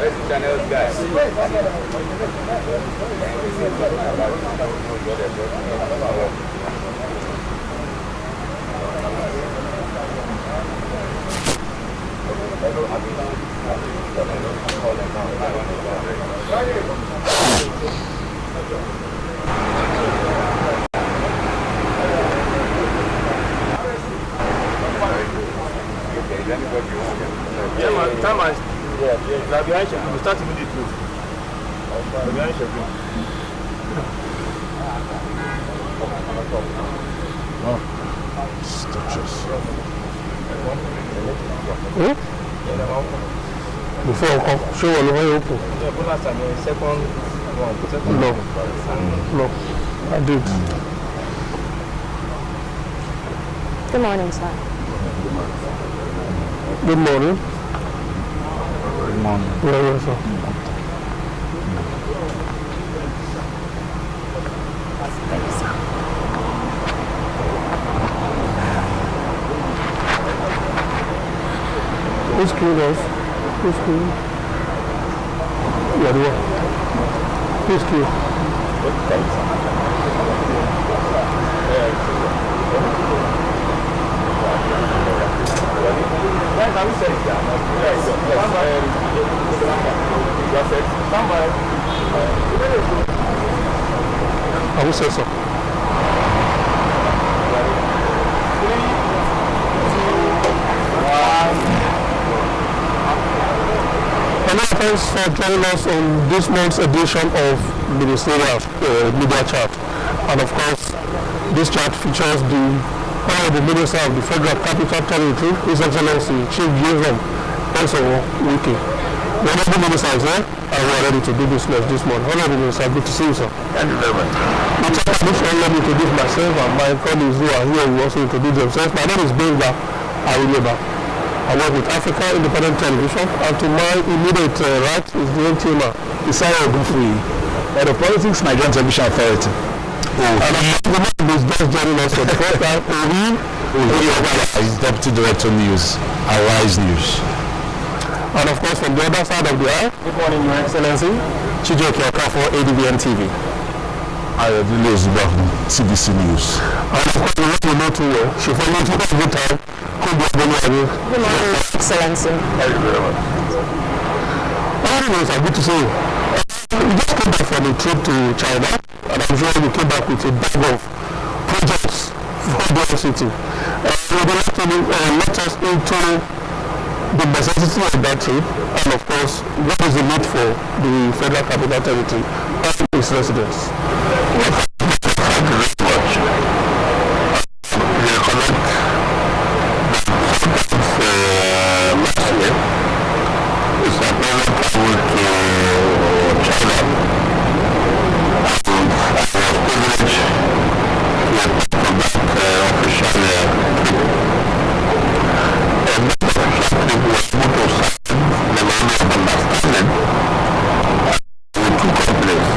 We start immediately. Before I come, show all the way open. No, I did. Good morning, sir. Good morning. Good morning. Yes, sir. Thank you, sir. Who's clean us? Who's clean? Yeah, the one. Who's clean? I will say so. Thanks for joining us on this month's edition of Ministerial Media Chat. And of course, this chat features the Honorable Minister of the Federal Capital Territory, His Excellency Chief Joseph Wiki. The Honorable Minister is here, and we are ready to do business this morning. Honorable Minister, good to see you, sir. Thank you very much. The chat this one, let me introduce myself and my colleagues who are here will also introduce themselves. My name is Benga Arileba. I work with Africa Independent Television, and to my immediate right is the teamer, Isaiah Ogunfuyi, Head of Politics, Nigerian Television Authority. And the man is just joining us for the first time. He's Deputy Director News, Arise News. And of course, from the other side of the aisle, Good morning, Your Excellency. Chijoke Okafo, ADVN TV. Ayodele Ozuba from CBC News. and of course, we know too well. She followed you a good time. Good morning, Excellency. Thank you very much. Anyways, good to see you. We just came back from a trip to China, and I'm sure you came back with a bag of projects for the city. We would like to let us into the necessity of that trip, and of course, what is the need for the Federal Capital Territory and its residents. Thank you very much. We recollect last year, Mr. President traveled to China, and I was privileged to conduct official trip. And that official trip was able to sign memorandum of understanding with two companies,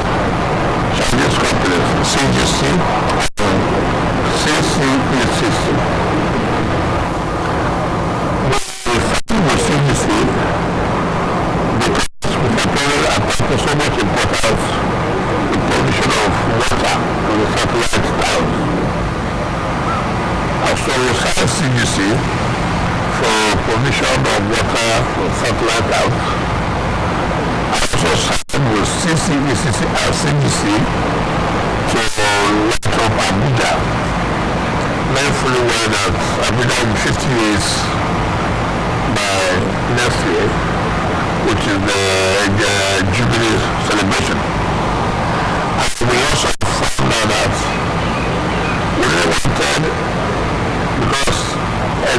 Chinese companies, CGC and CCPCC. With CGC, because we can attach so much importance to the provision of water to the satellite towns. And so we signed CGC for provision of water for satellite towns. I also signed with CCPCC and CGC to light up Abuja. Knowing fully well that Abuja will be 50 years by next year, which is the Jubilee celebration. And we also found out that we really wanted, because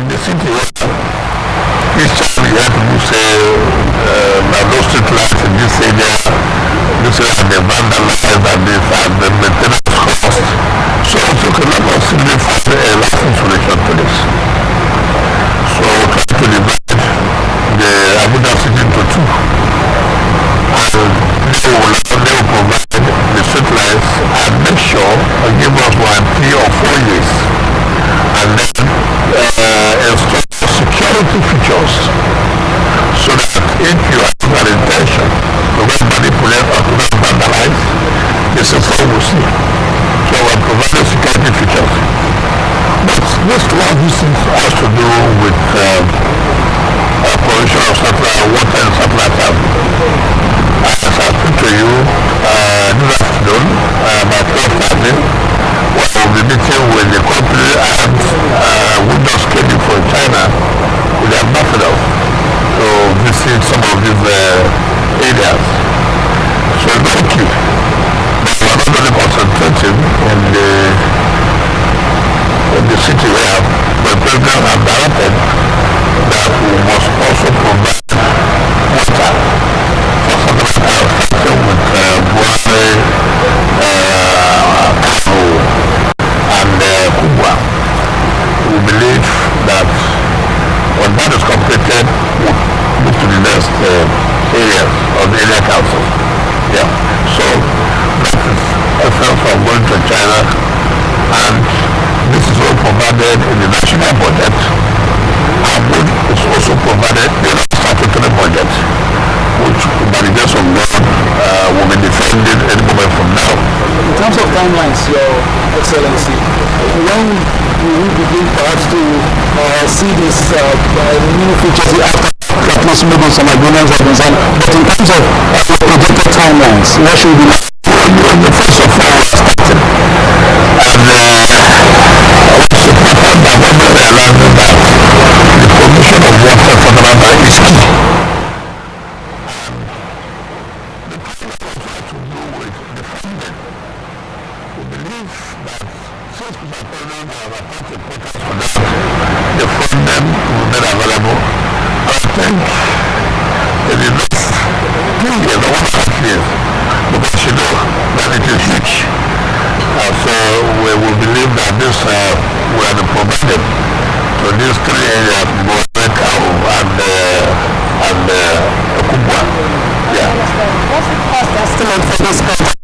the city was each time you had to say those street lights in this area, the vandalized and this and the maintenance cost. So it took a lot of significant license relation to this. So we tried to divide the Abuja city into two. And they will provide the street lights and make sure and give us warranty of 4 years. And then install security features so that if you have an intention these areas. So it's very key. We are not only concentrating in the city where the president has directed that we must also provide water for satellite starting with Parley, and Kubwa. We believe that when that is completed, we'll move to the next areas of the area council. Yeah. So that is essence of going to China, and this is all provided in the national budget, and which is also provided in the statutory budget, which by the grace of God will be defended any moment from now. In terms of timelines, Your Excellency, when will we begin perhaps to see this new features after at least maybe some agreements have been signed? But in terms of projected timelines, what should we be? The first of all, and the government realizes that the provision of water for the matter is key. The funding will be available. I think in the next 2 years or 1.5 years, because you know that it is huge. So we will believe that this will be provided to these 3 areas, Boreka and Kubwa. Yeah. What's the cost estimate for this project?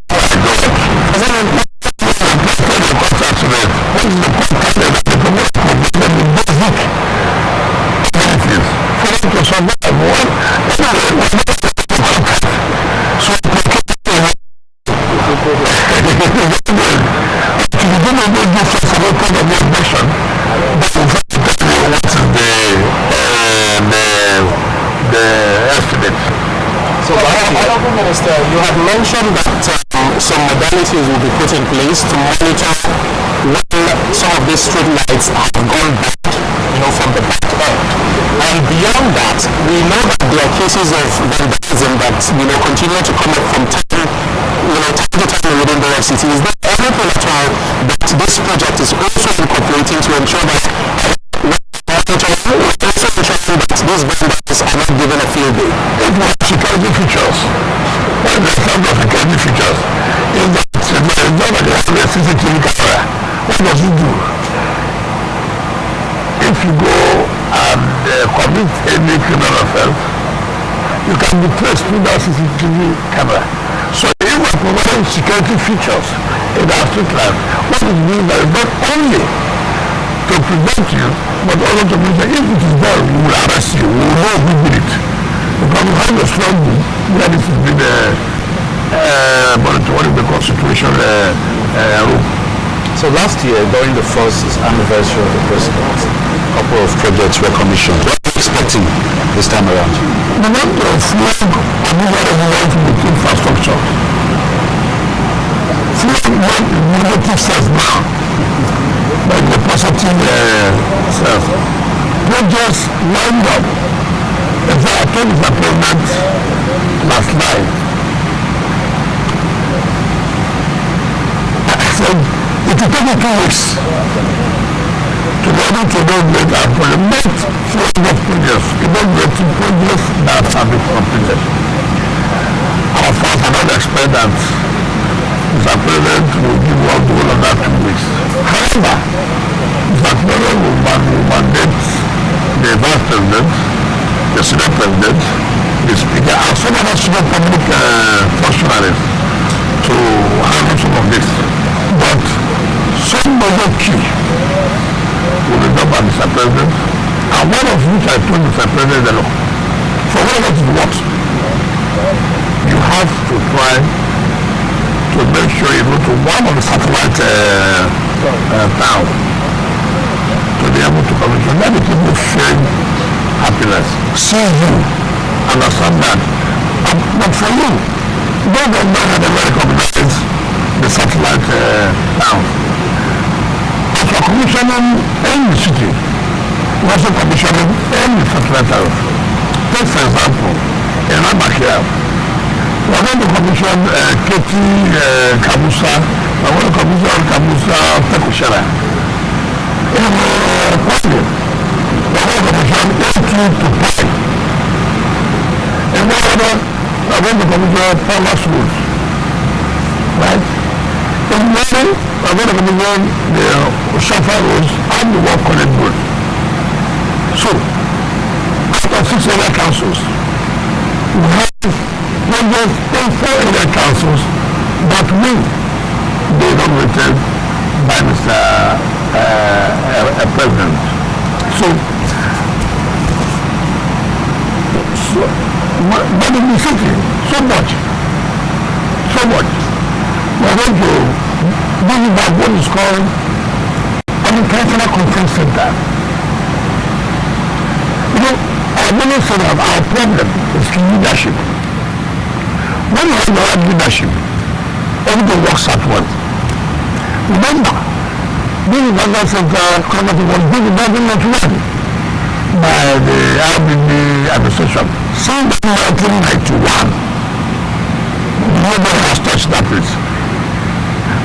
So, Honorable Minister, you have mentioned that some modalities will be put in place to monitor when some of these street lights have gone bad, from the back end. And beyond that, we know that there are cases of vandalism that, continue to come up from time to time within the FCT. Is there anything at all that this project is also incorporating to ensure that these vendors are not given a field day? It was security features. One of the security features is that there is not a CCTV camera. What does it do? If you go and commit any criminal offense, you can be traced through that CCTV camera. So if we are providing security features in our street life, what it means is not only to prevent you, but also to prevent if it is there, we will arrest you, we will know who did it. Because we have a strong group where this has been monitoring the constitution rule. So last year, during the first anniversary of the president, a couple of projects were commissioned. What are you expecting this time around? We want to flag everyone from the infrastructure. Flag negative cells now, like the positive cells. Projects lined up. As I told the president last night, I said, it will take me 2 weeks to be able to make our implement flag of projects, inaugurating projects that have been completed. Of course, I don't expect that Mr. President will give us the whole of that 2 weeks. However, Mr. President will mandate the Vice President, the Senate President, the Speaker, and some other senior public functionaries to handle some of this. But some major key will be done by Mr. President, and one of which I told Mr. President that for one of it what you have to try to make sure you go to one of the satellite towns to be able to communicate. Let the people feel happiness. See you, understand that. But for you, don't have a very recognize the satellite town. For commissioning any city, we also commissioning any satellite town. Take for example, in Abakia. We're going to commission Katie Kamusa. I want to commission Kamusa Takushara. In Parley, we're going to commission A2 to Parley. In Canada, we're going to commission Farmers Road. Right? In Mali, we're going to commission the Shafa Roads and the Work College Road. So, out of 6 area councils, we have not just 4 area councils that will be inaugurated by Mr. President. So but in the city, so much. We are going to bring back what is called an international conference center. You know, our minister of our problem is leadership. When you have the right leadership, everything works at once. Remember, this Uganda Center Committee was built in 1991 by the RBB administration. Since 1991, nobody has touched that place.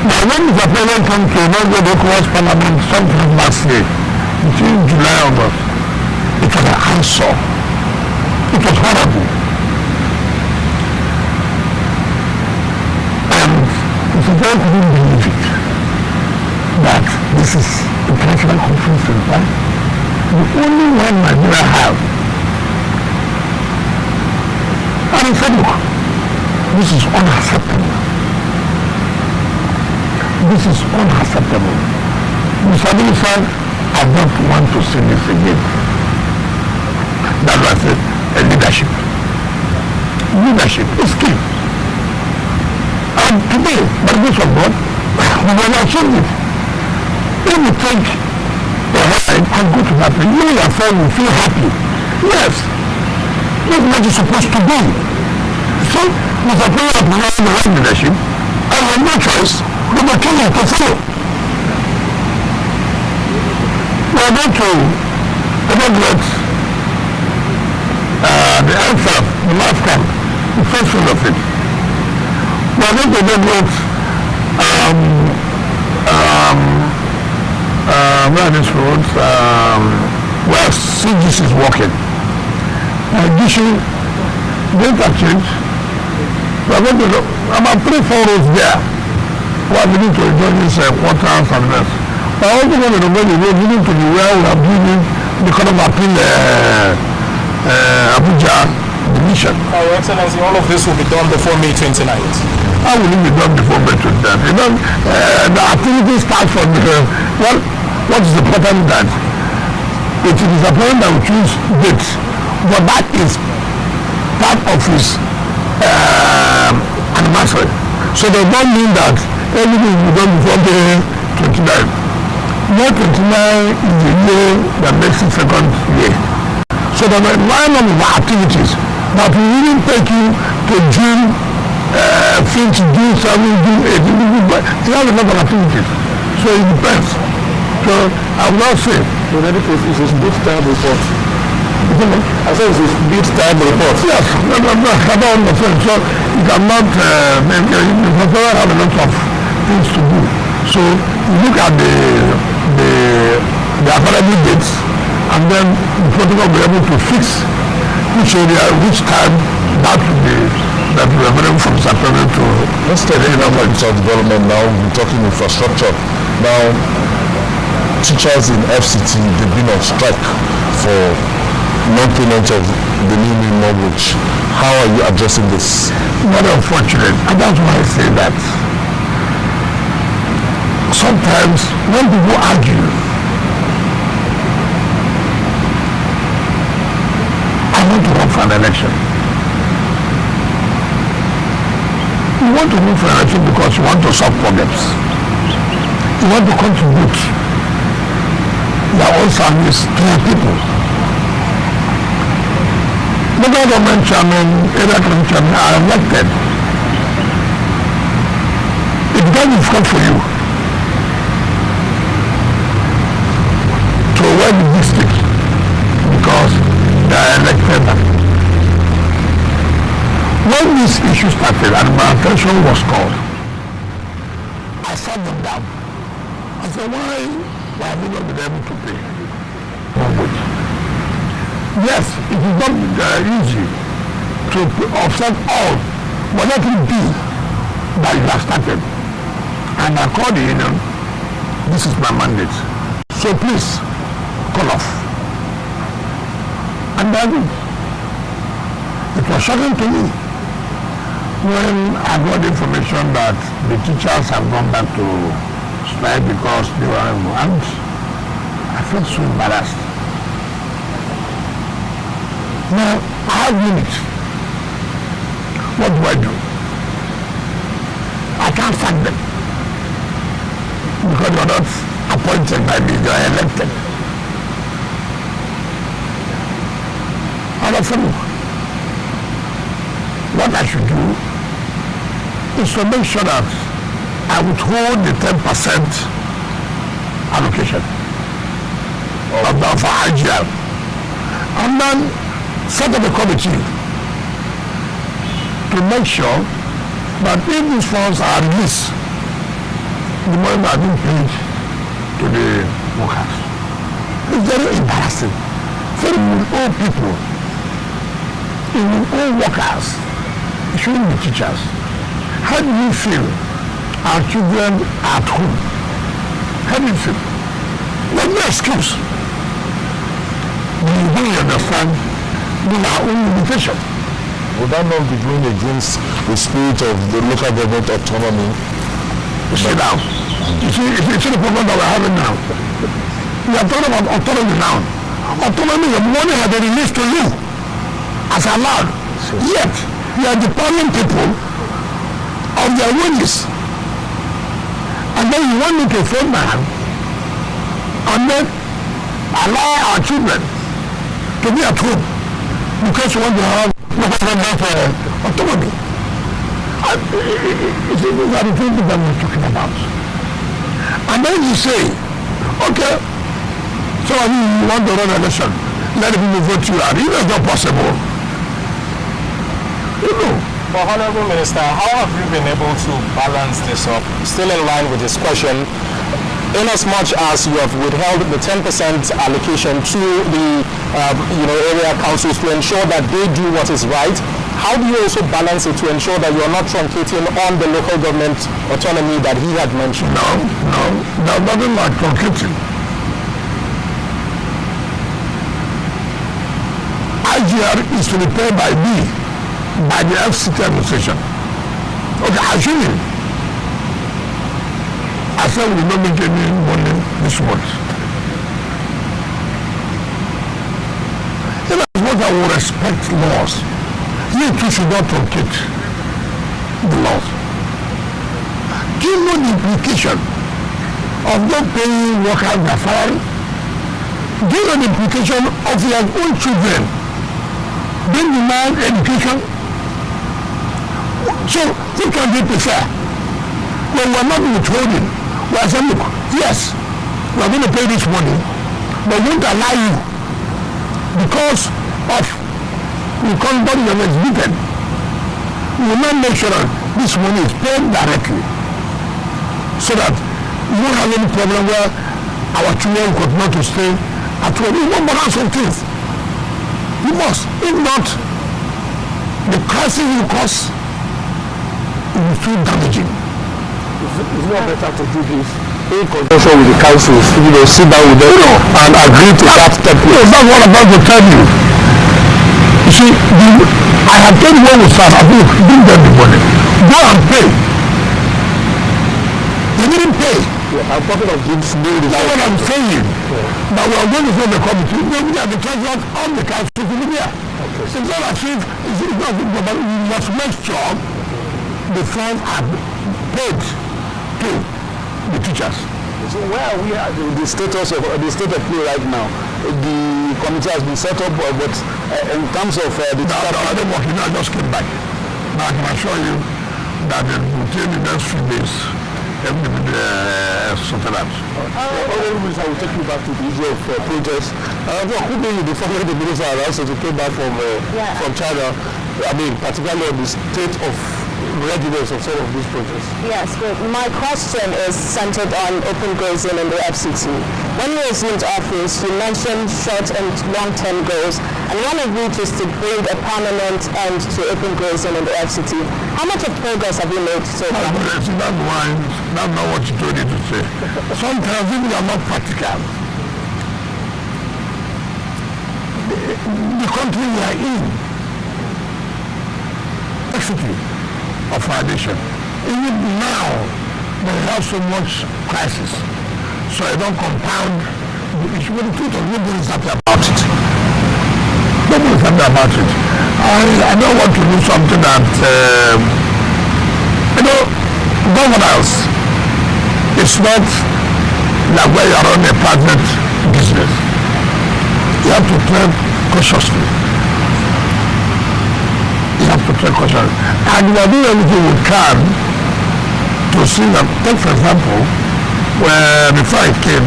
Now, when the president came to Nigerian Ecowas Parliament sometime last year, between July and August, it was an eyesore. It was horrible. And Mr. President couldn't believe it, that this is international conference center, the only one Nigeria have. And he said, look, this is unacceptable. This is unacceptable. Mr. Minister, I don't want to see this again. That was it, leadership. Leadership is key. And today, by the grace of God, we will achieve it. If we take a ride and go to that place, you yourself will feel happy. Yes. That's what you're supposed to do. So, Mr. President, we have the right leadership, and we have no choice. We will kill him to follow. We are going to inaugurate the answer, the last camp, the first phase of it. We are going to inaugurate where this road, where CGC is working. Addition, great change. We are going to about 3-4 roads there. We are beginning to enjoy this quarters and rest. We are also going to know the road leading to the where we are building the kind of appeal Abuja division. Your Excellency, all of this will be done before May 29th. How will it be done before May 29th? You know, the activity starts from what is important that it is important that we choose dates, but that is part of his anniversary. So they don't mean that everything will be done before May 29th. May 29 is the year that makes it second year. So the environment of activities that will really take you to June 5th, June 7th, June 8th, you have a lot of activities. So it depends. So I will not say. So that is a bit time report. I said it's a bit time report. Yes, I don't understand. So you cannot, you have a lot of things to do. So you look at the available dates, and then the protocol will be able to fix which area, which time that will be available from September to. Let's take the points of development now. We're talking infrastructure. Now, teachers in FCT, they've been on strike for non-payment of the new minimum wage. How are you addressing this? Not unfortunate, and that's why I say that. Sometimes when people argue, I want to run for an election. You want to run for an election because you want to solve problems. You want to contribute your own service to your people. The government chairman, area government chairman are elected. It becomes difficult for you to avoid the district because they are elected. When this issue started and my attention was called, I sat them down. I said, why have we not been able to pay? Yes, it is not easy to offset all, but let it be that you have started. And I called the union, this is my mandate. So please, call off. And then it was shocking to me when I got information that the teachers have gone back to strike because they were and I felt so embarrassed. Now, I have units. What do? I can't sack them because they are not appointed by me, they are elected. And I said, what I should do is to make sure that I withhold the 10% allocation of the for IGL, and then set up a committee to make sure that if these funds are released, the money are being paid to the workers. It's very embarrassing. Very old people, even old workers, shouldn't be teachers. How do you feel our children are at home? How do you feel? There's no excuse. You don't understand our own limitation. Would that not be going against the spirit of the local government autonomy? You see now, you see the problem that we're having now. We are talking about autonomy now. Autonomy, the money has been released to you as allowed. Yet, you are depriving people of their wages. And then you want me to phone man and then allow our children to be at home because you want to have autonomy. These are the things that we're talking about. And then you say, okay, so you want to run an election, let people vote you out. If it's not possible, you know. But Honorable Minister, how have you been able to balance this up? Still in line with this question, in as much as you have withheld the 10% allocation to the area councils to ensure that they do what is right, how do you also balance it to ensure that you are not truncating on the local government autonomy that he had mentioned? No, nothing like truncating. IGR is to be paid by me, by the FCT administration. Okay, assuming I said we will not make any money this month. In as much as I will respect laws, you too should not truncate the laws. Do you know the implication of not paying workers their salary? Do you know the implication of your own children being denied education? So, who can they prefer? When we are not withholding, we are saying, look, yes, we are going to pay this money, but we won't allow you because of the conduct that was given. We will not make sure that this money is paid directly so that we won't have any problem where our children continue to stay at home. We won't balance some things. We must. If not, the crisis will cause will be too damaging. It's not better to do this in conjunction with the councils, sit down with them and agree to that template. That's what I'm about to tell you. You see, I have told you when we start, I think, bring them the money. Go and pay. They didn't pay. Yeah, I'm talking of this new. That's what I'm saying. Now we are going to form a committee. We are the president of the council to be there. It's not as if it's not good, but we must make sure the funds are paid to the teachers. So where are we at the status of the state of play right now? The committee has been set up, but in terms of the other working, I just came back. Now I can assure you that within the next few days, everything will be sorted out. I will take you back to the issue of protest. Who being the former minister also to came back from China. particularly on the state of readiness of some of these projects. Yes, but my question is centered on open grazing in the FCT. When you assumed office, you mentioned short and long-term goals, and one of which is to bring a permanent end to open grazing in the FCT. How much of progress have you made so far? That's not what you told you to say. Sometimes people are not practical. The country we are in, FCT of our nation, even now, they have so much crisis. So I don't compound the issue with the truth of nobody is happy about it. Nobody is happy about it. I don't want to do something that, governance is not like where you are on a private business. You have to tread cautiously. You have to tread cautiously. And we are doing everything we can to see that, take for example, where before I came,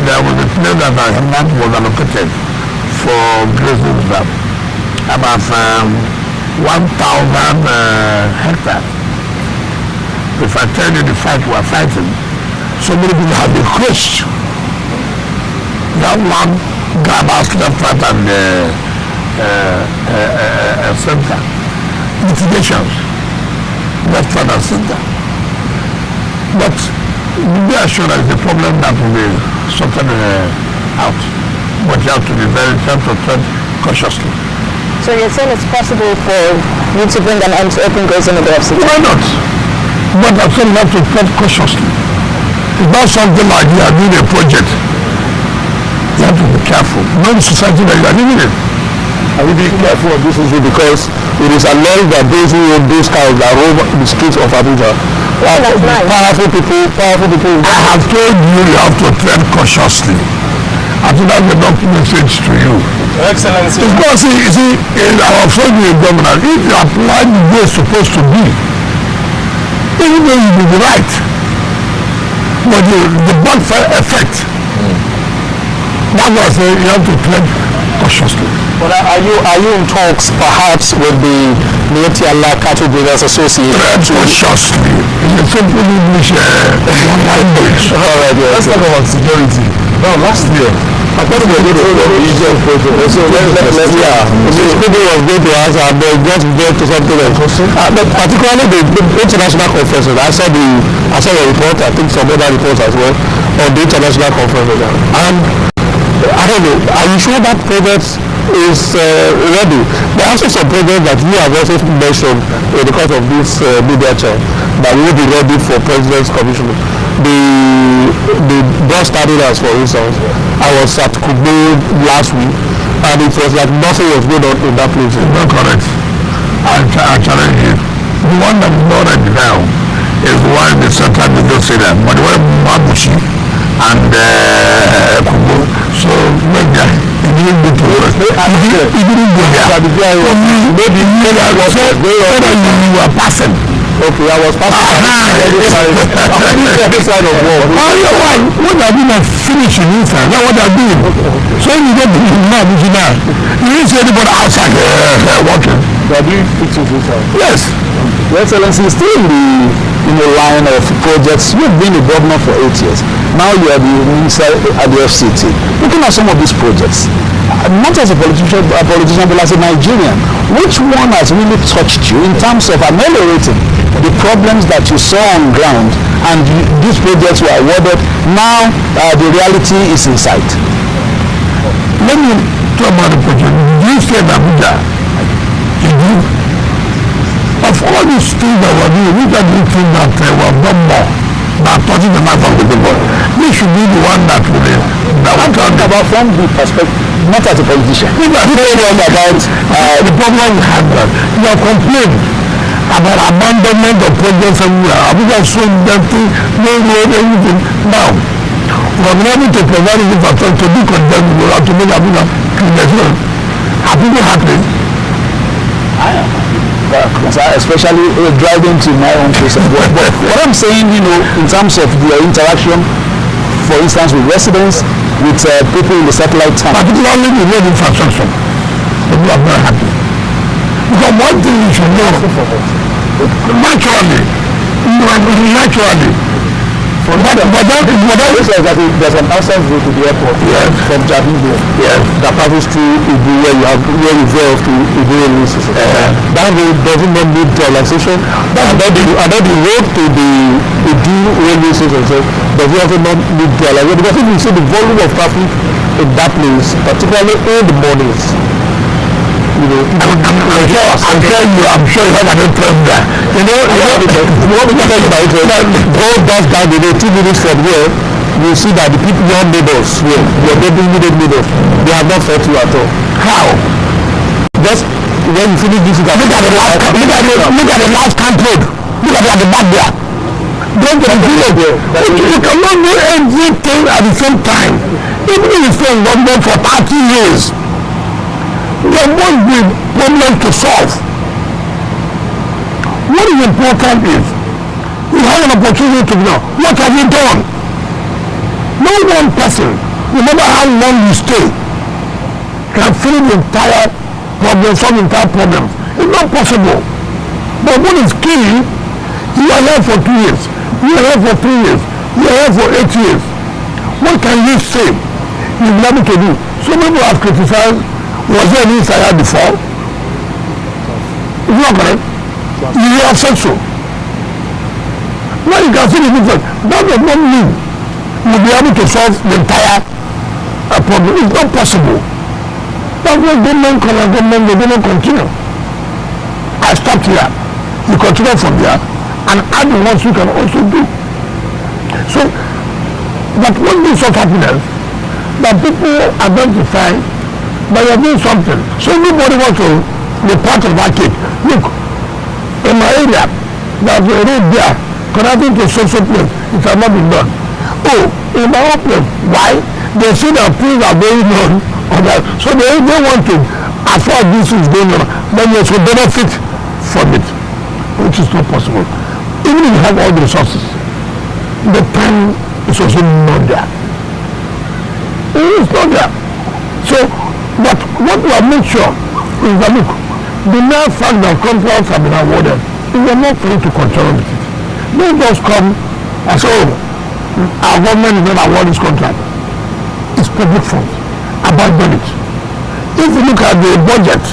there was a place that my land was allocated for grazing reserve, about 1,000 hectares. If I tell you the fight we are fighting, so many people have been crushed. That one grabber's left, right, and center. Mitigations, left, right, and center. But be assured that it's a problem that will be sorted out. But you have to be very careful to tread cautiously. So you're saying it's possible for you to bring an end to open grazing in the FCT? Why not? But I still have to tread cautiously. It's not something like you are doing a project. You have to be careful. Not the society that you are living in. Are we being careful of this issue because it is alleged that those who own those cows that roam the streets of Abuja, powerful people. I have told you you have to tread cautiously. I think that's enough message to you. Your Excellency. It's not, see, in our friendly government, if you apply the way it's supposed to be, even though you will be right, but the backfire effect, that's why I say you have to tread cautiously. But are you in talks perhaps with the Mieti Allah Cattle Breeders Association? Tread cautiously. It's a simple English language. Alright, yeah. Let's talk about security. Now, last year, I thought we were going to hold on the Israel project. So people were going to answer, but just get to something else. But particularly the international conferences. I saw the report, I think some other reports as well, on the international conferences. And I don't know, are you sure that project is ready? There are also some projects that you have also mentioned in the course of this media chat that will be ready for President's Commission. The bus terminals, for instance, I was at Kubo last week and it was like nothing was going on in that place. It's not correct. I challenge you. The one that is not ready now is the one in the central middle city, but the one Mabuchi and Kubo. So maybe it didn't go to work. It didn't go there. Maybe you were passing. Okay, I was passing this side of war. What are you finishing inside? That's what they're doing. So you get the Mabuchi now. You didn't see anybody outside watching. They are doing fixing inside. Yes. Your Excellency, still in the line of projects. You've been the governor for 8 years. Now you are the minister at the FCT. Looking at some of these projects, not as a politician but as a Nigerian, which one has really touched you in terms of ameliorating the problems that you saw on ground and these projects were awarded? Now the reality is in sight. Let me talk about the project. You said Abuja. Of all these things that we're doing, which are the things that we have done more than touching the mouth of the people? This should be the one that will I'm talking about from the perspective, not as a politician. People are saying about the problem we have done. You have complained about abandonment of projects everywhere. Abuja is so dirty, no road, everything. Now, we have been able to provide infrastructure to do condemned, we have to make Abuja clean as well. Are people happy? I am especially driving to my own place of work. But what I'm saying, in terms of the interaction, for instance, with residents, with people in the satellite town. Particularly the road infrastructure. People are very happy. Because one thing you should know, naturally, there's an access route to the airport from Jabibo that passes through Ibu where you veer off to Ibu railway station. That road doesn't need realization. And then the road to the Ibu railway station does also not need realization, because if you see the volume of traffic in that place, particularly in the mornings, I'm sure you have an interest there. What we can tell you about it, go back down, 2 minutes from here, you see that the people, your neighbors, your immediate neighbors, they have not fought you at all. How? Just when you finish this, look at the last camp road. Look at the back there. Don't get there. You cannot do everything at the same time. Even if you stay in London for 30 years. There must be problems to solve. What is important is you have an opportunity to know what have you done. No one person, no matter how long you stay, can finish the entire problem, solve the entire problem. It's not possible. But what is key, you are here for 2 years, you are here for 3 years, you are here for 8 years. What can you say you've been able to do? So people have criticized. Was there any insider before? It's not correct. You have said so. Now you can see the difference. That does not mean you'll be able to solve the entire problem. It's not possible. That's why government continue. I stopped here. You continue from there and add the ones you can also do. So, but when this sort of happiness, that people identify but you're doing something. So everybody wants to be part of that cake. Look, in my area, there's a road there connecting to social place. It has not been done. Oh, in my own place, why? They see that things are going on. So they want to, as far as this is going on, then they should benefit from it, which is not possible. Even if you have all the resources, the time is also not there. It is not there. So, but what we have made sure is that, look, the mere fact that contracts have been awarded, we are not free to control it. They just come and say, oh, our government is not awarding this contract. It's public funds. Abandon it. If you look at the budget,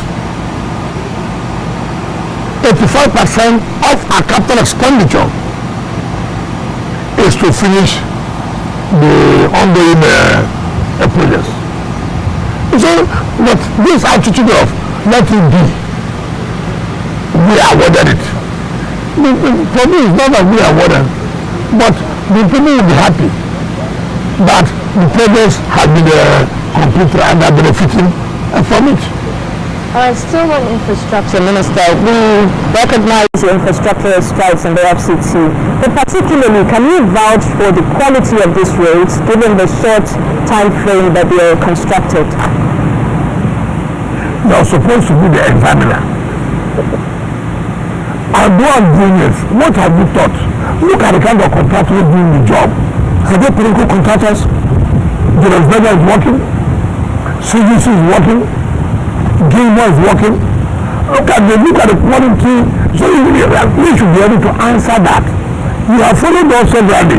85% of our capital expenditure is to finish the ongoing projects. So, but this attitude of let it be, we awarded it. For me, it's not that we awarded, but the people will be happy that the progress has been completed and are benefiting from it. Still on infrastructure, Minister, we recognize the infrastructural strides in the FCT, but particularly, can you vouch for the quality of these roads given the short time frame that they are constructed? You are supposed to be the examiner. And do I'm doing it, what have you thought? Look at the kind of contractors doing the job. Are they political contractors? The Vega is working. CGC is working. Gilmore is working. Look at the quality. So you should be able to answer that. You have followed us severally.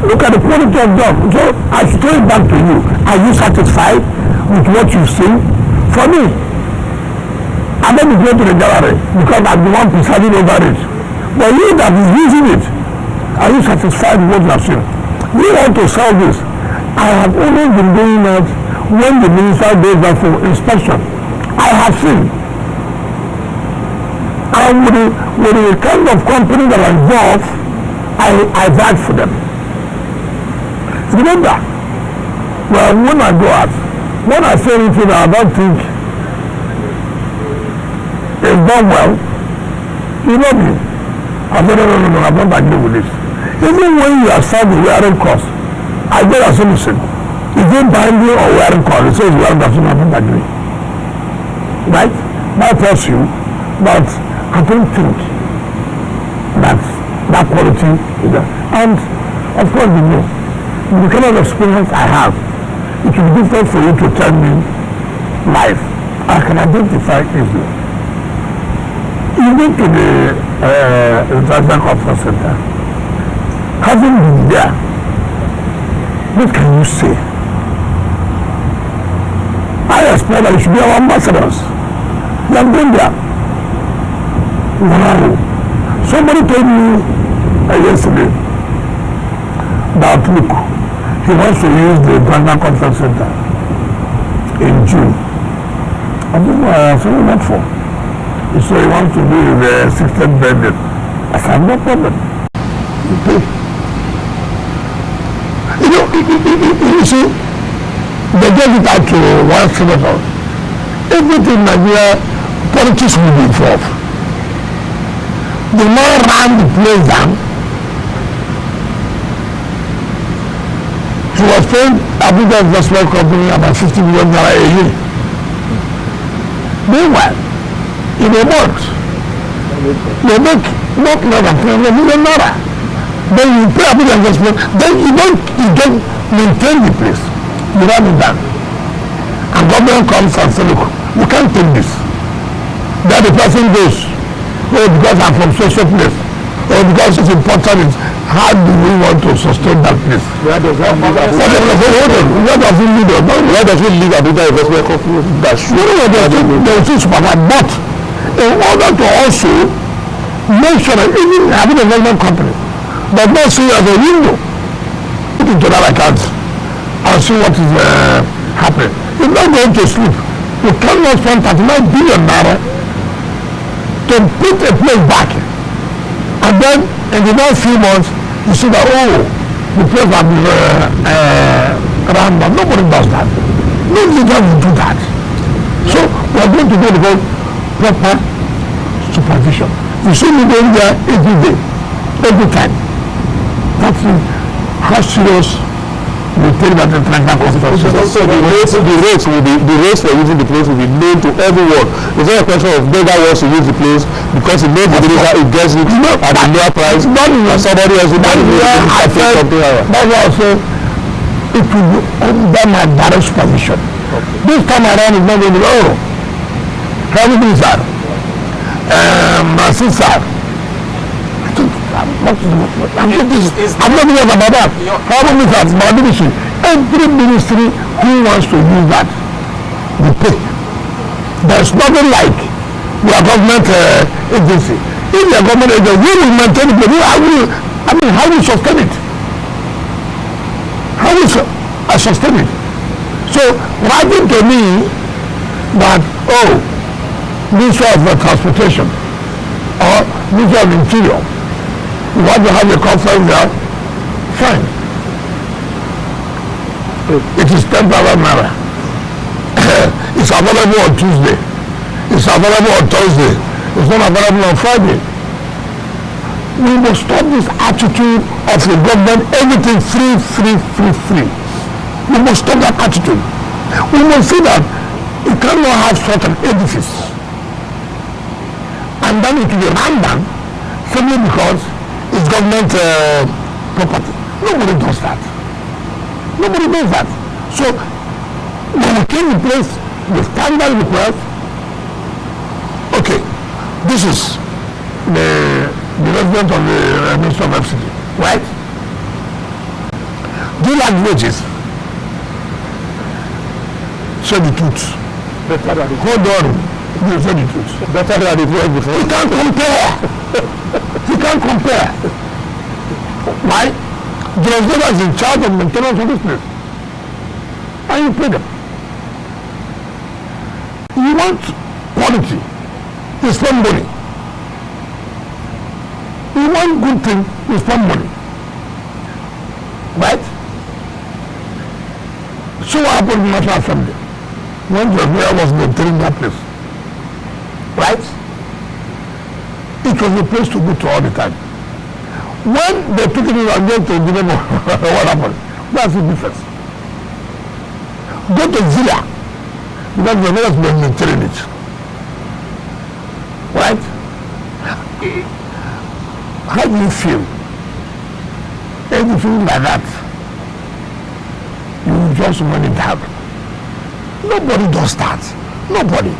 Look at the quality of job. So I should throw it back to you. Are you satisfied with what you see? For me, I don't go to the gallery because I'm the one presiding over it. But you that is using it, are you satisfied with what you have seen? We want to solve this. I have always been doing that when the minister goes back for inspection. I have seen. And with the kind of company that are involved, I vouch for them. Remember, well, when I go out, when I say anything I don't think is done well, you know me. I said, no, I'm not agree with this. Even when you are signed the wearing cost, I get a solution. Is it binding or wearing cost? It says wearing cost, I don't agree. Right? That tells you, but I don't think that quality is there. And of course, you know, with the kind of experience I have, it will be difficult for you to tell me life. I can identify easily. You go to the International Conference Center. Having been there, what can you say? I expect that you should be our ambassadors. You have been there. Wow. Somebody told me yesterday that look, he wants to use the International Conference Center in June. I don't know, I feel not for. So he wants to do the 16th birthday. I said, no problem. You pay. You see, they gave it out to one senator. Everything in Nigeria, politics will be involved. The man ran the place down. He was paying Abuja Investment Company about 50 million naira a year. Meanwhile, in a month, they make not more than 300 million naira. Then you pay Abuja Investment, then you don't maintain the place. You run it down. And government comes and says, look, you can't take this. Then the person goes, oh, because I'm from social place, or because it's important, how do we want to sustain that place? Where does that leave? Where does it leave? Where does it leave Abuja Investment Company? That's true. There is supermarket, but in order to also make sure that even having a investment company does not see as a window, put into that account and see what is happening. You're not going to sleep. You cannot spend 39 billion naira to put a place back. And then in the next few months, you see that, oh, the place has been around, but nobody does that. No leader will do that. So we are going to go to proper supervision. You see me going there every day, every time. That's how serious we take that international conference. So the rates for using the place will be known to everyone. It's not a question of whether wants to use the place because he knows the deliver, he gets it at a lower price, and somebody else will buy it. That's why I say it will be under my direct supervision. Okay. This time around is not going to be, oh, everything is hard. My sister. I'm not here about that. Problem is that my ministry, every ministry who wants to use that, we pay. There's nothing like your government agency. If your government agency, we will maintain it, how will you sustain it? How will I sustain it? So, writing to me that, oh, Ministry of Transportation or Ministry of Interior, you want to have a conference there? Fine. It is 10,000 naira. It's available on Tuesday. It's available on Thursday. It's not available on Friday. We must stop this attitude of the government, everything free. We must stop that attitude. We must see that you cannot have such an edifice. And then it will be run down simply because it's government property. Nobody does that. Nobody does that. So when we came in place, the standard request, okay, this is the resident of the Minister of FCD, right? Do you like wages? Say the truth. Better than the hold on. You say the truth. Better than the word before. You can't compare. You can't compare. Why? The resident is in charge of maintenance of this place. And you pay them. You want quality. You spend money. You want good thing, you spend money. Right? So what happened in National Assembly? When the mayor was maintaining that place. Right? It was a place to go to all the time. When they took it in and went to Guinea, what happened? That's the difference. Go to Zilla, because the mayor has been maintaining it. Right? How do you feel? Anything like that, you just run it down. Nobody does that. Nobody.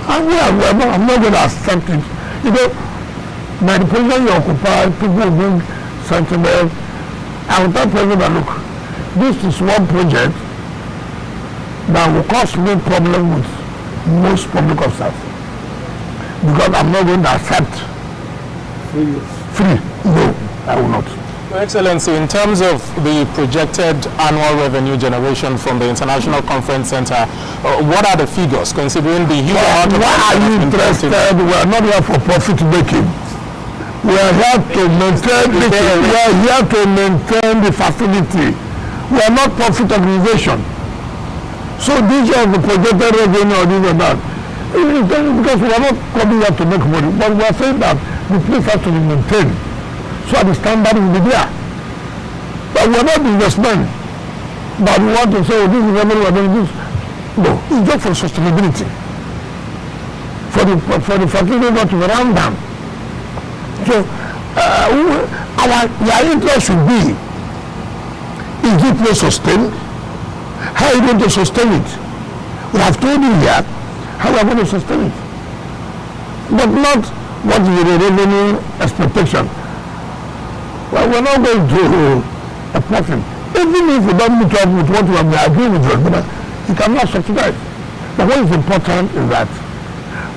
And I'm not going to accept it. You know, by the position you occupy, people will bring sentiments. I will tell President, look, this is one project that will cause me problem with most public officers. Because I'm not going to accept free. No, I will not. Your Excellency, in terms of the projected annual revenue generation from the International Conference Center, what are the figures considering the huge amount of... Why are you interested? We are not here for profit making. We are here to maintain the facility. We are not profit organization. So these are the projected revenue or this or that. Because we are not coming here to make money, but we are saying that the place has to be maintained. So the standard will be there. But we are not businessmen. But we want to say, oh, this is revenue, we are doing this. No, it's just for sustainability. For the facility not to run down. So our interest should be, is it not sustained? How are you going to sustain it? We have told you here how we are going to sustain it. But not what is the revenue expectation. Well, we're not going to a profit. Even if we don't meet up with what we have agreed with you, you cannot subsidize. But what is important is that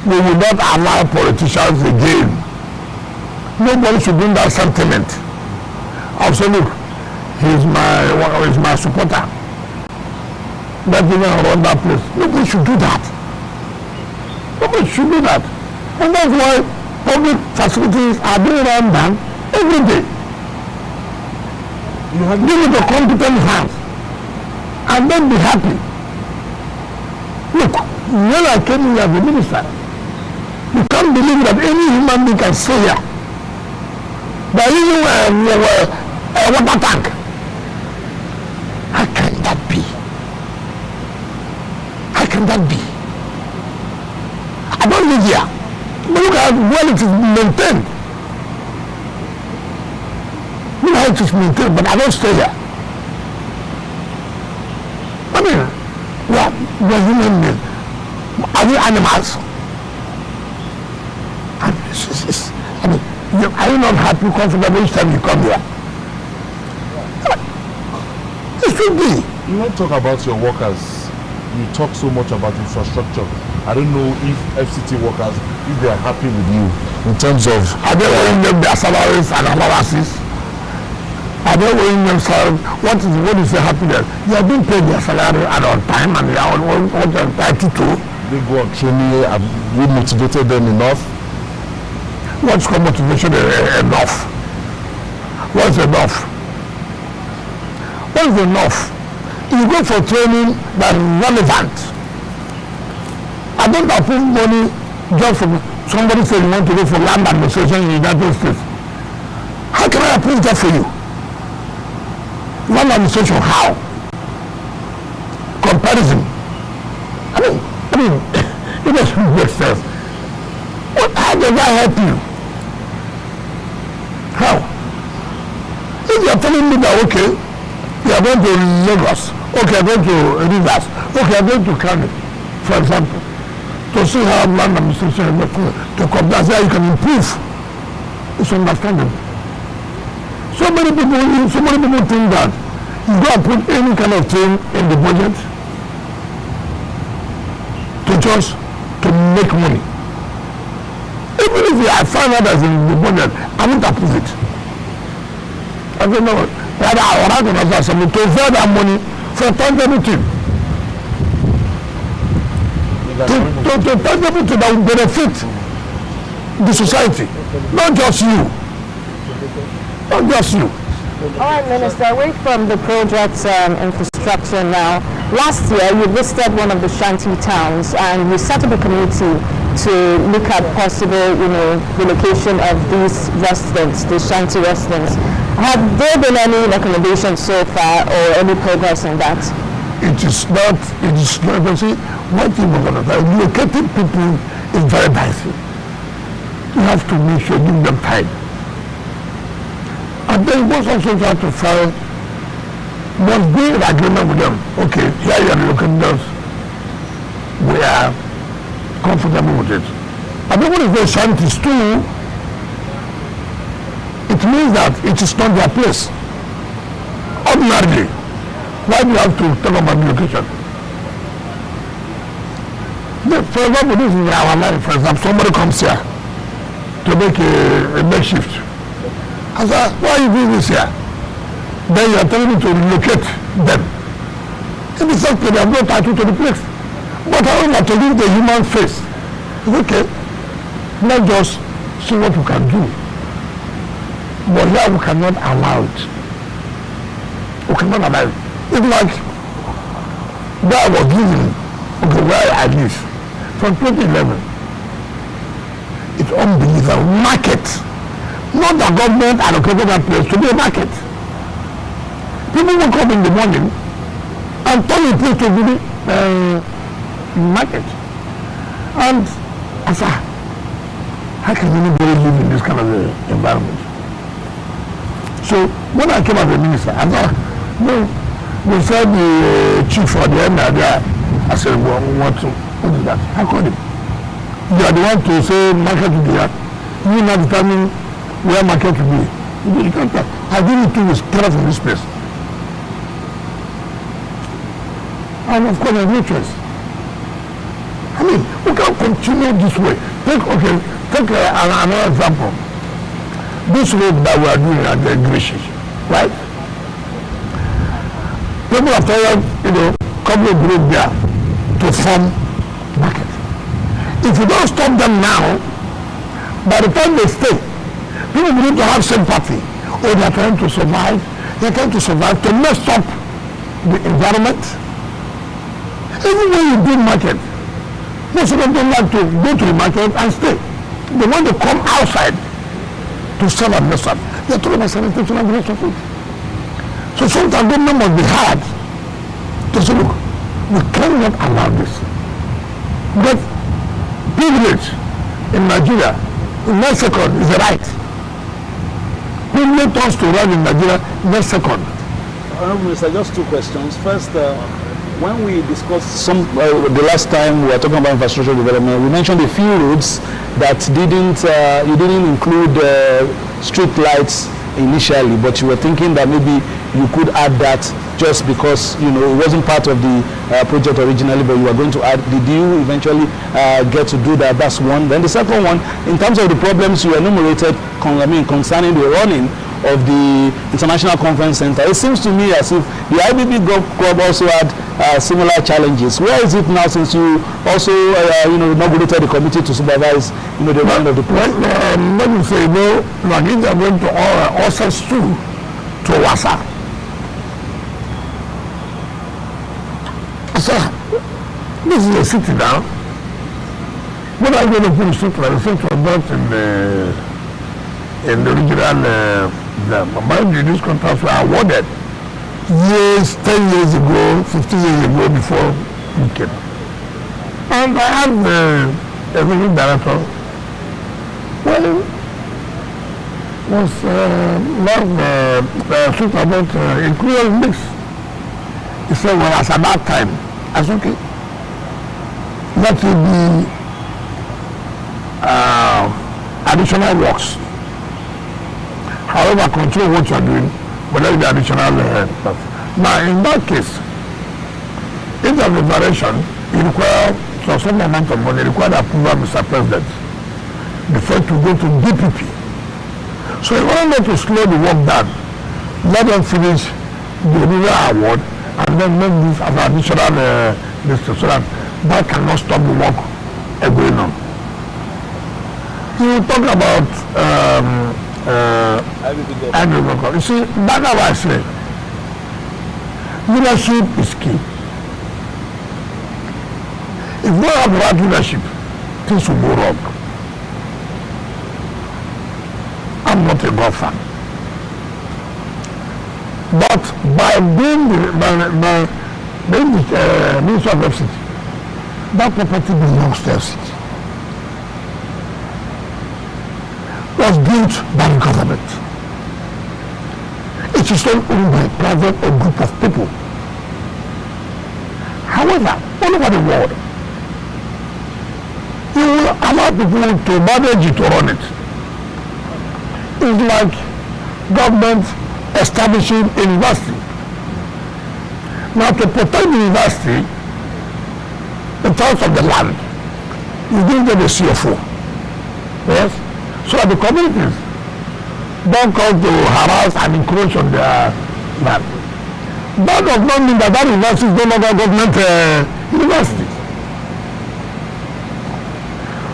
we will not allow politicians again. Nobody should bring that sentiment. I'll say, look, he's my supporter. Let him run that place. Nobody should do that. Nobody should do that. And that's why public facilities are being run down every day. You have give it a competent hands and then be happy. Look, when I came here as a minister, you can't believe that any human being can stay here. There is a water tank. How can that be? How can that be? I don't live here. But look at how it is maintained. Look how it is maintained, but I don't stay here. I mean, we are human beings. Are we animals? I mean, are you not happy, comfortable each time you come here? It should be. You don't talk about your workers. You talk so much about infrastructure. I don't know if FCT workers, if they are happy with you in terms of... Are they owing them their salaries and allowances? Are they owing them salaries? What is the happiness? They are being paid their salary and on time and they are on what they are entitled to. They go on training. Have we motivated them enough? What's called motivation enough? What's enough? What is enough? You go for training that is relevant. I don't approve money just from somebody saying you want to go for land administration in the United States. How can I approve that for you? Land administration, how? Comparison. I mean, it doesn't make sense. How does that help you? How? If you are telling me that, okay, you are going to Lagos, okay, I'm going to Rivers, okay, I'm going to Kano, for example, to see how land administration to come down, how you can improve. It's understandable. So many people think that you don't put any kind of thing in the budget to make money. Even if I find out that's in the budget, I won't approve it. I don't know. Rather, I would like to ask something to invest that money for tangible thing. To tangible thing that will benefit the society. Not just you. Not just you. All right, Minister, away from the project's infrastructure now. Last year, you visited one of the shanty towns and you set up a committee to look at possible, relocation of these residents, the shanty residents. Have there been any recommendations so far or any progress on that? It is not, see, one thing we're going to do, locating people is very dicey. You have to make sure you give them time. And then you also have to find, must be in agreement with them. Okay, here you are locating us. We are comfortable with it. And even if they're scientists too, it means that it is not their place. Ordinarily, why do you have to talk about relocation? For example, this is our life. For example, somebody comes here to make a makeshift. I say, why are you doing this here? Then you are telling me to relocate them. In the sense that they have no title to the place. But however, to leave the human face, it's okay. Let's just see what we can do. But here we cannot allow it. We cannot allow it. It's like where I was living, okay, where I live, from 2011. It's unbelievable. Market. Not the government allocated that place to be a market. People will come in the morning and turn the place to be market. And I said, how can anybody live in this kind of environment? So when I came as a minister, I thought, no, we said the chief or the owner there. I said, well, what is that? How come it? You are the one to say market to be at. You not determine where market to be. You can't tell. I didn't do this, get out from this place. And of course, there's no choice. I mean, we can't continue this way. Take another example. This road that we are doing at the Grecian, right? People have tried, couple of road there to form market. If you don't stop them now, by the time they stay, people need to have sympathy. Or they are trying to survive. They are trying to survive to mess up the environment. Even when you do market, most of them don't like to go to the market and stay. They want to come outside to sell and mess up. They are talking about sanitation and the rest of it. So sometimes government must be hard to say, look, we cannot allow this. But privilege in Nigeria, in next second, is a right. Privilege us to run in Nigeria next second. Honorable Minister, just two questions. First, when we discussed the last time we were talking about infrastructure development, we mentioned a few roads that you didn't include street lights initially, but you were thinking that maybe you could add that just because it wasn't part of the project originally, but you were going to add. Did you eventually get to do that? That's one. Then the second one, in terms of the problems you enumerated concerning the running of the International Conference Center, it seems to me as if the IBB Golf Club also had similar challenges. Where is it now, since you also inaugurated the committee to supervise the run of the project? Let me say, like if they are going to Osas to Wasa. So, this is a city now. What are you going to put a street light? The street was built in the original mind you, these contracts were awarded 10 years ago, 15 years ago before we came. And I have the executive director. Well, was talking about including mix. He said, well, as at that time, I said, okay, that will be additional works. However, control what you are doing, but let the additional stuff. Now, in that case, if there is a variation, you require some amount of money, require approval, Mr. President, before to go to DPP. So in order not to slow the work down, let them finish the original award and then make this as an additional so that cannot stop the work going on. You talk about agriculture. You see, that's how I say. Leadership is key. If we have right leadership, things will go wrong. I'm not a golf fan. But by being the Minister of FCT, that property belongs to FCT. Was built by the government. It is not owned by a private or group of people. However, all over the world, allow people to manage it, to run it. It's like government establishing a university. Now, to protect the university, in terms of the land, you give them a CFO. Yes? So that the communities don't come to harass and encroach on their land. That does not mean that university is no longer government university.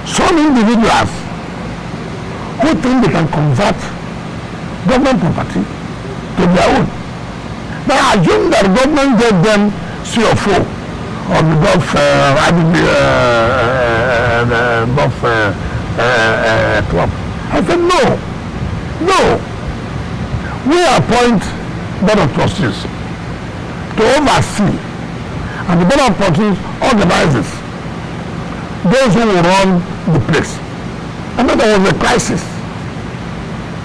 Some individuals who think they can convert government property to their own. They assume that government gave them CFO or the golf club. I said no. We appoint board of trustees to oversee, and the board of trustees organizes those who will run the place. And then there was a crisis,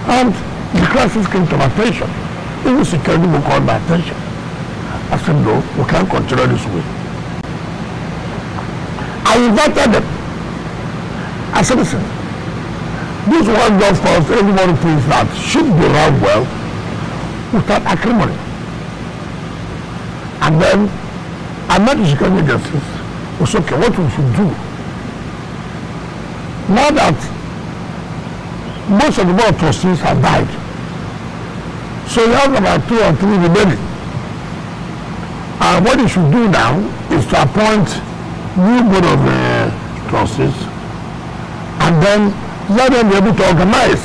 and the crisis came to my attention. Even security will call my attention. I said, no, we can't continue this way. I invited them. I said, listen, this one golf course, everybody thinks that should be run well without acrimony. And then I met the security agencies. We said, okay, what we should do? Now that most of the board of trustees have died, so we have about 2 or 3 remaining. And what you should do now is to appoint new board of trustees and then let them be able to organize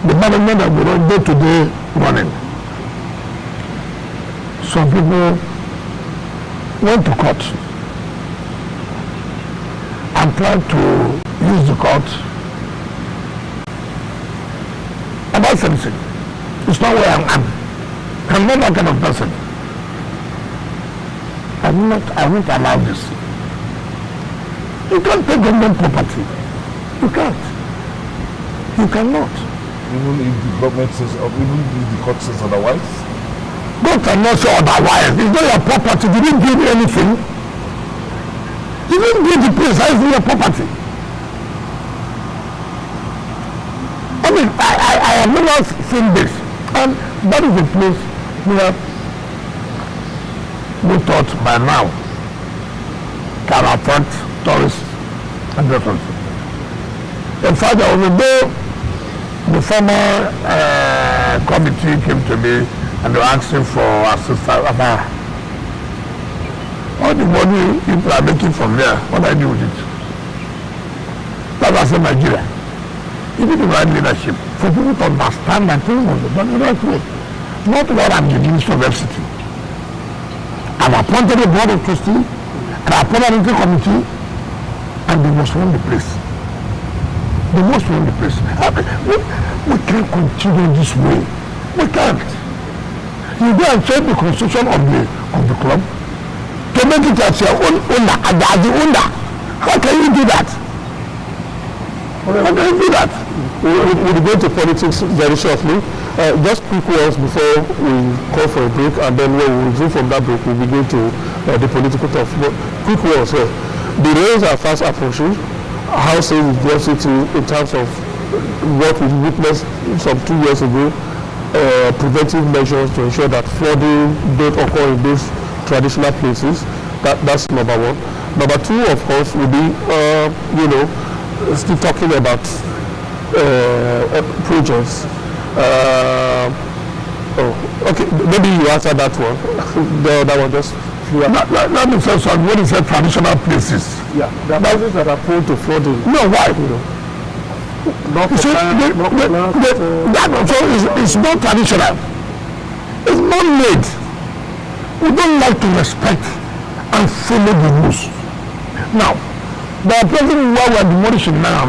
the management of the day-to-day running. Some people went to court and tried to use the court about something. It's not where I am. I'm not that kind of person. I won't allow this. You can't take government property. You can't. You cannot. Even if the government says, even if the court says otherwise? God cannot say otherwise. It's not your property. You didn't give me anything. You didn't give the place. It's your property. I mean, I have never seen this. And that is a place where we thought by now can attract tourists and different. In fact, there was a day the former committee came to me and they were asking for assistance about all the money people are making from there. What I do with it? That's why I said Nigeria. You need the right leadership for people to understand that things must be done the right way. Not what I'm the Minister of FCT. I've appointed a board of trustees, and I appointed a committee, and they must run the place. They must run the place. We can't continue this way. We can't. You go and change the constitution of the club to make it as your own owner, as the owner. How can you do that? How can you do that? We'll go to politics very shortly. Just quick words before we call for a break, and then when we resume from that break, we'll be going to the political talk. But quick words here. The rains are fast approaching. How safe is the FCT in terms of what we witnessed some 2 years ago, preventive measures to ensure that flooding don't occur in those traditional places? That's number one. Number two, of course, will be, still talking about projects. Okay, maybe you answer that one. That one just. Let me say something. What is the traditional places? Yeah, the places that are prone to flooding. No, why? It's not traditional. It's not made. We don't like to respect and follow the rules. Now, there are places where we are demolishing now,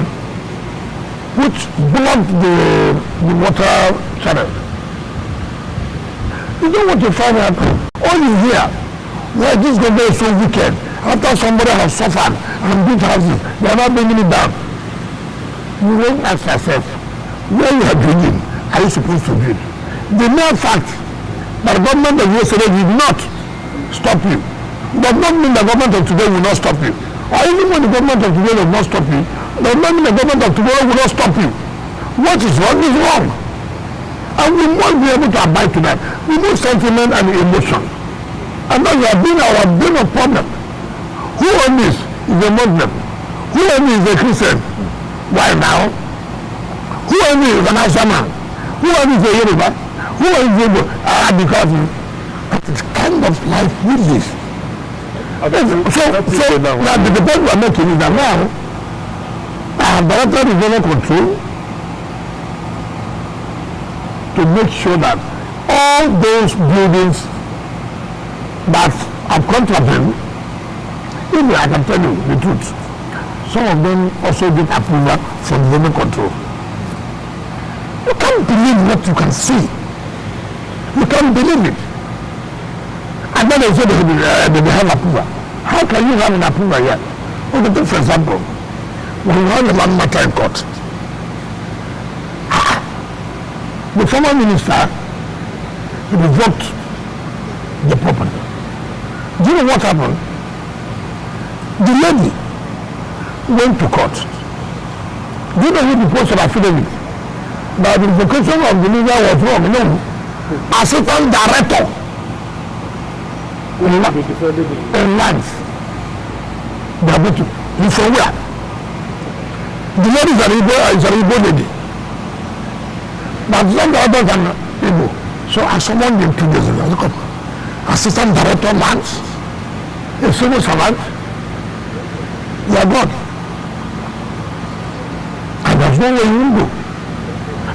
which block the water channel. You don't want to find out. All you hear, where this government is so wicked. After somebody has suffered and built houses, they are not bringing it down. You won't ask yourself, where you are building, are you supposed to build? The mere fact that the government of yesterday did not stop you does not mean the government of today will not stop you. Or even when the government of today does not stop you, does not mean the government of tomorrow will not stop you. What is wrong is wrong. And we must be able to abide to that. We need sentiment and emotion. And that has been our big problem. Who owns this is a Muslim. Who owns this is a Christian. Why now? Who owns this is an Hausa. Who owns this is a Yoruba. Who owns this is because that is kind of life we live. So now the debate we are making is that now director of regional control to make sure that all those buildings that have contravened, even I can tell you the truth, some of them also get approval from the regional control. You can't believe what you can see. You can't believe it. And then they say they have approval. How can you have an approval here? Okay, take for example, when you have a land matter in court, the former minister revoked the property. Do you know what happened? The lady went to court. Do you know who the post of affidavit? That the revocation of the leader was wrong. No. Assistant director in lands. They are going to. You from where? The lady is a Igbo lady. But some other than Igbo. So I summoned him 2 days ago. Look up. Assistant director lands. A civil servant. They are gone. And there's no way you will go.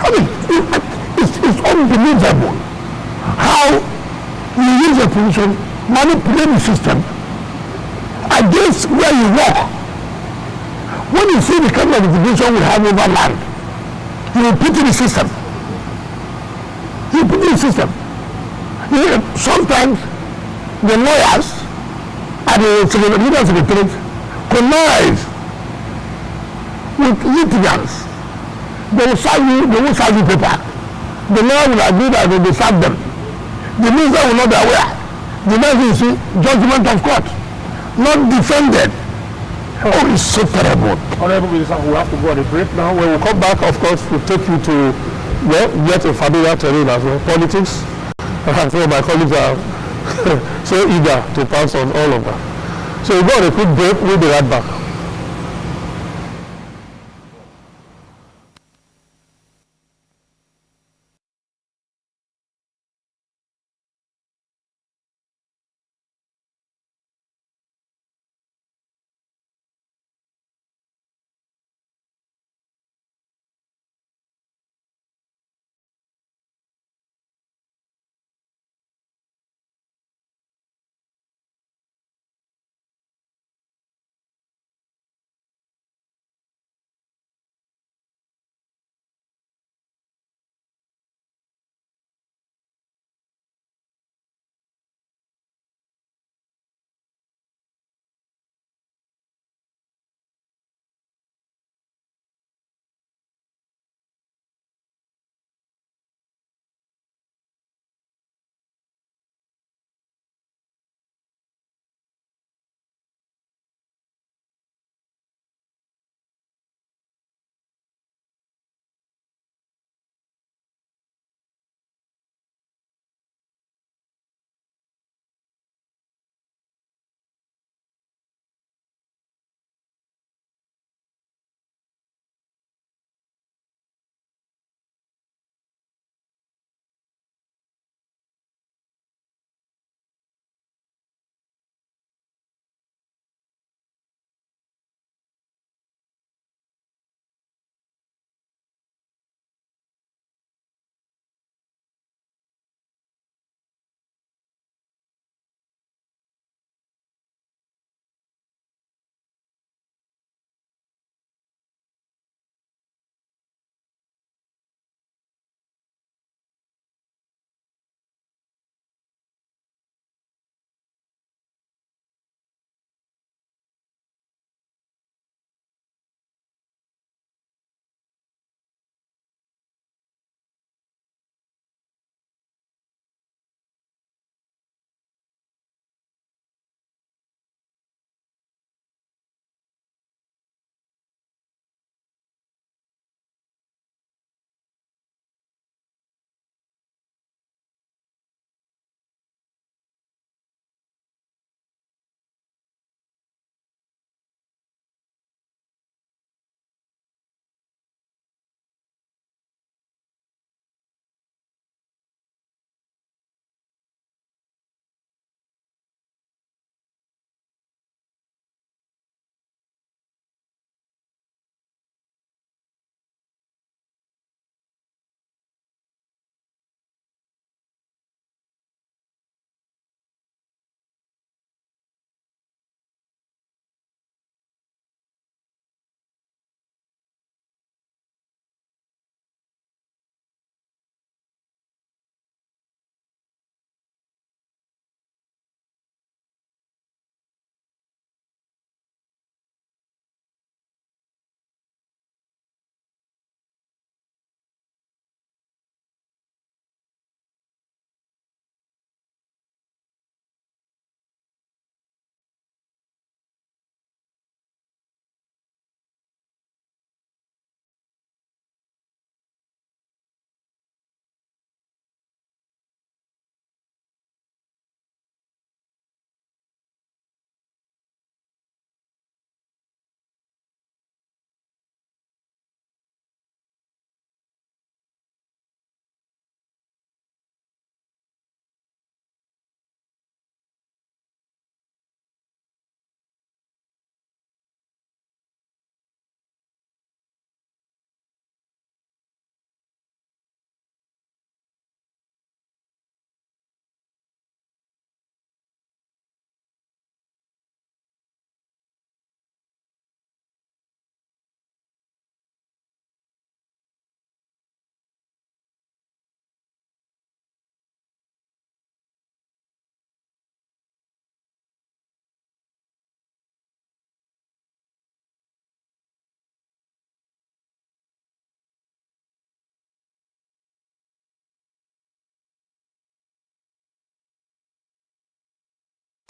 I mean, it's unbelievable how you use a position, manipulate the system against where you work. When you see the kind of division we have over land, you will pity the system. You pity the system. Sometimes the lawyers and the leaders of the state connive with litigants. They will serve you paper. The lawyer will agree that they will serve them. The minister will not be aware. The next thing you see, judgment of court. Not defended. Oh, it's so terrible. Honorable Minister, we have to go on a break now. When we come back, of course, we'll take you to get a familiar terrain as well, politics. And so my colleagues are so eager to pass on all of that. So we'll go on a quick break. We'll be right back.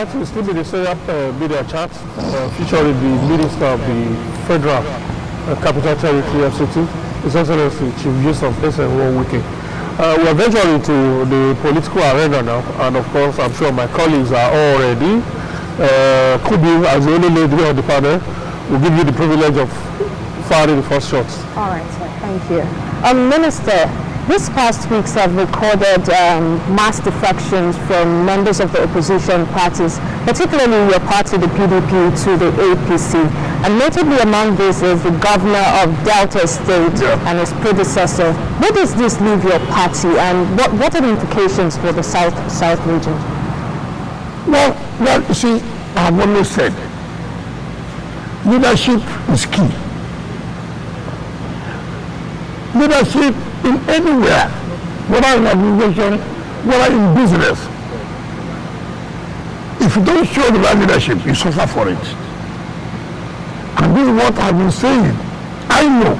That will still be the same media chat featuring the Minister of the Federal Capital Territory FCT, His Excellency Chief Yusuf Wike. We are venturing into the political arena now, and of course I'm sure my colleagues are all ready. Kubi, as the only lady on the panel, will give you the privilege of firing the first shots. All right, sir. Thank you. Minister, these past weeks have recorded mass defections from members of the opposition parties, particularly your party, the PDP, to the APC. And notably among these is the governor of Delta State and his predecessor. Where does this leave your party, and what are the implications for the South region? Well, you see, I have always said, leadership is key. Leadership in anywhere, whether in organization, whether in business. If you don't show the right leadership, you suffer for it. And this is what I've been saying. I know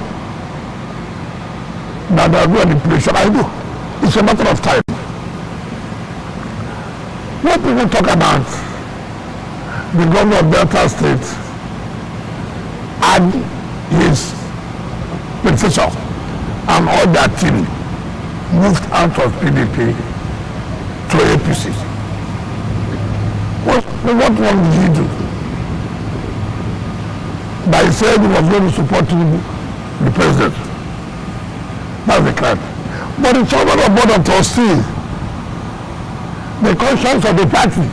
that there will be manipulation. I do. It's a matter of time. What people talk about the governor of Delta State and his predecessor and all that team moved out of PDP to APC. What one did he do? But he said he was going to support the president. That's the crime. But the chairman of board of trustees, the conscience of the party,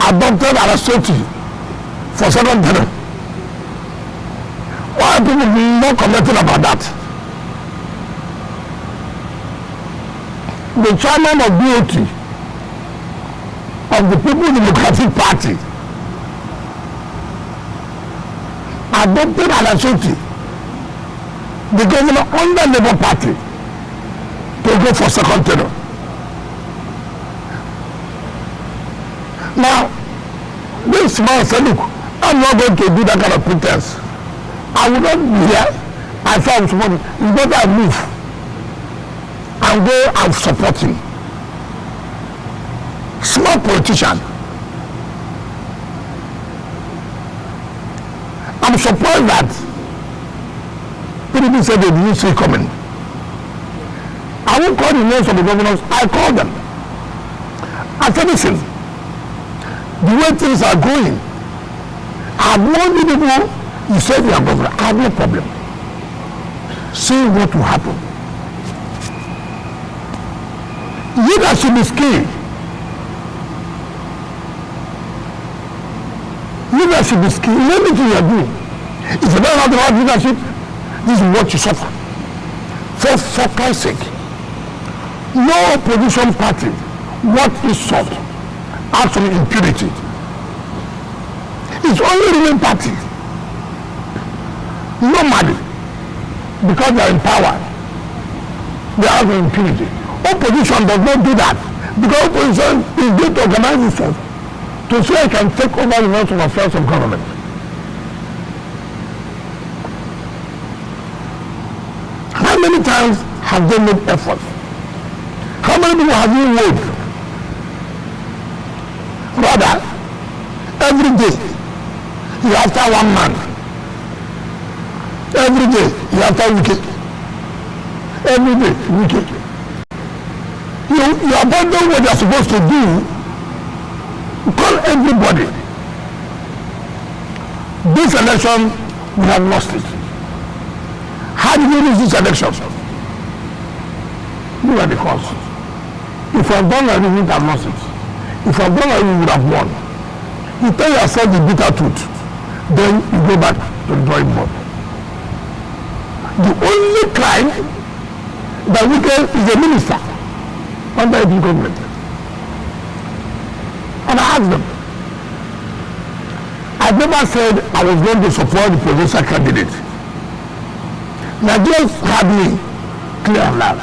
adopted an authority for second term. Why are people not commenting about that? The chairman of BOT of the People's Democratic Party adopted an authority, the governor under Labour Party, to go for second term. Now, this man said, look, I'm not going to do that kind of pretense. I will not be here. I found somebody. It's better I move and go and support him. Smart politician. I'm surprised that people said they didn't see it coming. I won't call the names of the governors. I called them. I said, listen, the way things are going, I have known the people. You said you are governor. I have no problem. See what will happen. Leadership is key. Leadership is key in anything you are doing. If you don't have the right leadership, this is what you suffer. For Christ's sake, no opposition party, what is sought, actually impunity. It's only the main party. Normally, because they are in power, they have impunity. Opposition does not do that, because opposition is going to organize itself to say it can take over the national affairs of government. How many times have they made efforts? How many people have you won? Rather, every day, you after one man. Every day, you after wicked. Every day, wicked. You abandon what you are supposed to do. Call everybody. This election, we have lost it. How did we lose this election? Look at the cause. If I had done it, we would have lost it. If I had done it, we would have won. You tell yourself the bitter truth, then you go back to the drawing board. The only crime that we can is a minister under the government. And I asked them. I never said I was going to support the presidential candidate. Now just had me clear and loud.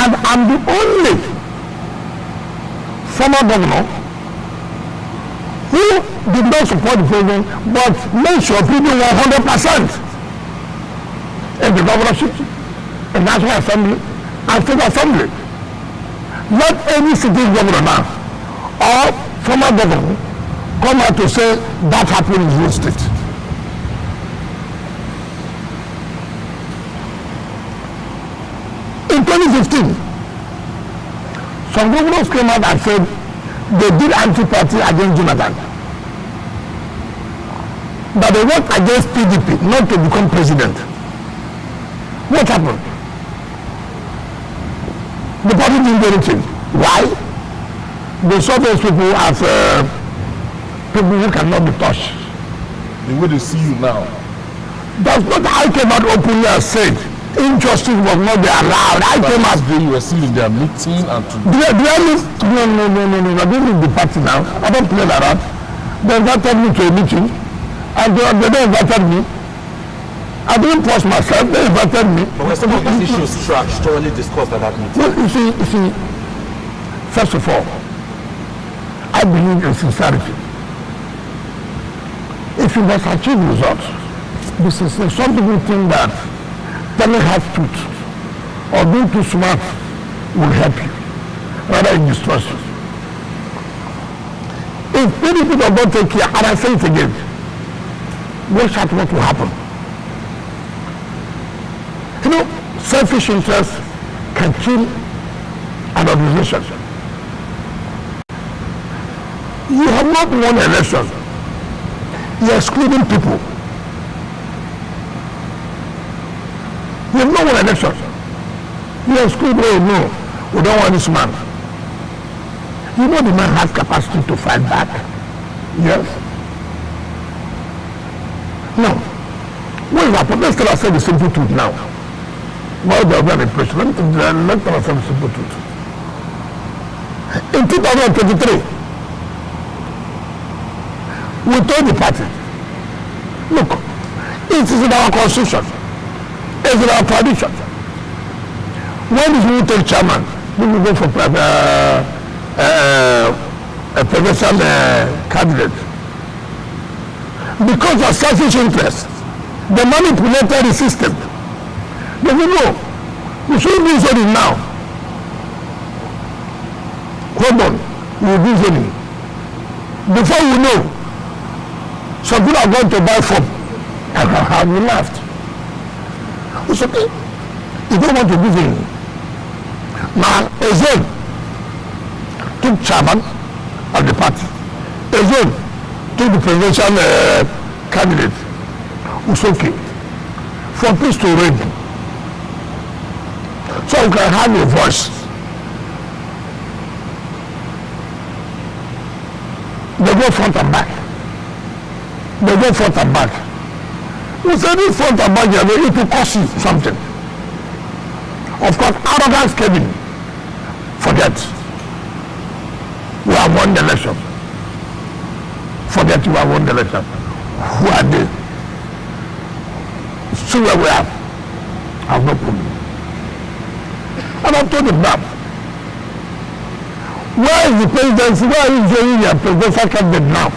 And I'm the only former governor who did not support the president, but made sure people 100% in the governorship, in National Assembly, and State Assembly. Let any city governor now or former governor come out to say that happened in real estate. In 2015, some governors came out and said they did anti-party against Jonathan. But they worked against PDP not to become president. What happened? The party didn't do anything. Why? They saw those people as people who cannot be touched. The way they see you now. That's what I came out openly and said. Injustice was not be allowed. I came out. You were still in their meeting and to... Do I live? No. I don't leave the party now. I don't play that out. They invited me to a meeting. And they invited me. I didn't post myself. They invited me. But were some of these issues structurally discussed at that meeting? Well, you see, first of all, I believe in sincerity. If you must achieve results, this is some people think that telling half truth or being too smart will help you. Rather, it destroys you. If many people don't take care, and I say it again, watch out what will happen. You know, selfish interest can kill an organization. You have not won an election. You are excluding people. You have not won an election. You are excluding, oh no, we don't want this man. You know the man has capacity to fight back. Yes. Now, what is happening? Let's tell ourselves the simple truth now. Well, they have an impression. Let's tell ourselves the simple truth. In 2023, we told the party, look, it is in our constitution, it is in our tradition. When is we take chairman, we will go for a presidential candidate. Because of selfish interest, they manipulated the system. They say, no, we shouldn't do zoning now. Hold on, we will do zoning. Before we know, some people are going to buy from, and we laughed. We said, okay, you don't want to do zoning. Now, a zone took chairman of the party. A zone took the presidential candidate. It's okay. For peace to reign. So we can have a voice. They go front and back. They go front and back. We say this front and back, it will cost you something. Of course, arrogance came in. Forget. We have won the election. Forget we have won the election. Who are they? See where we are. I have no problem. And I told them that. Where is the presidency? Where are you joining your presidential candidate now?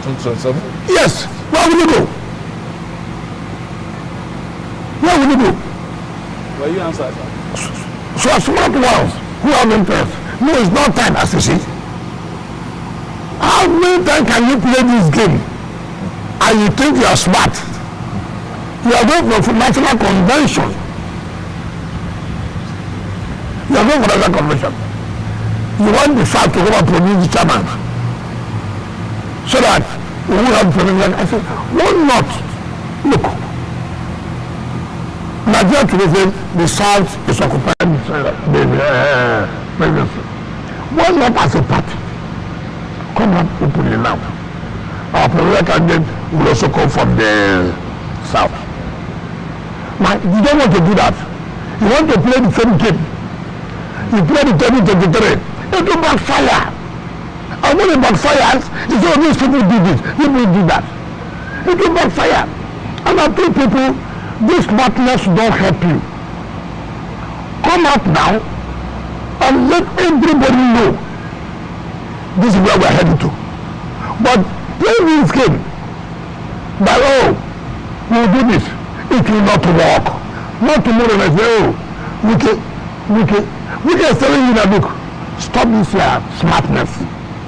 2027? Yes. Where will you go? Where will you go? Well, you answered. So as smart ones who have interest. No, it's not time, as you see. How many times can you play this game and you think you are smart? You are going for national convention. You are going for national convention. You want the South to come and produce the chairman. So that we will have president. I said, why not? Look, Nigeria today, the South is occupying the presidency. Why not as a party? Come up openly now. Our president candidate will also come from the South. Now, you don't want to do that. You want to play the same game. You play the 2023. It will backfire. And when it backfires, you say, oh, these people do this, people do that. It will backfire. And I tell people, this smartness don't help you. Come out now and let everybody know this is where we're heading to. But play this game that, oh, we'll do this. It will not work. Not tomorrow, I say, oh, We can telling you that, look, stop this smartness.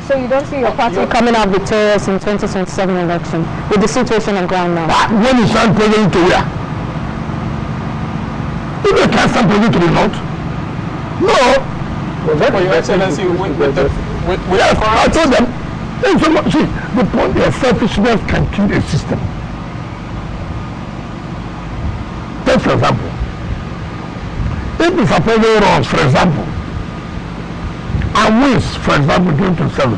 So you don't see your party coming out victorious in 2027 election with the situation on ground now? When you stand president to where? If you can't stand president to the north? No. Well, Your Excellency, Yes, I told them. See, the point is selfishness can kill a system. Take for example, if Mr. President runs, for example, and wins, for example, 2027,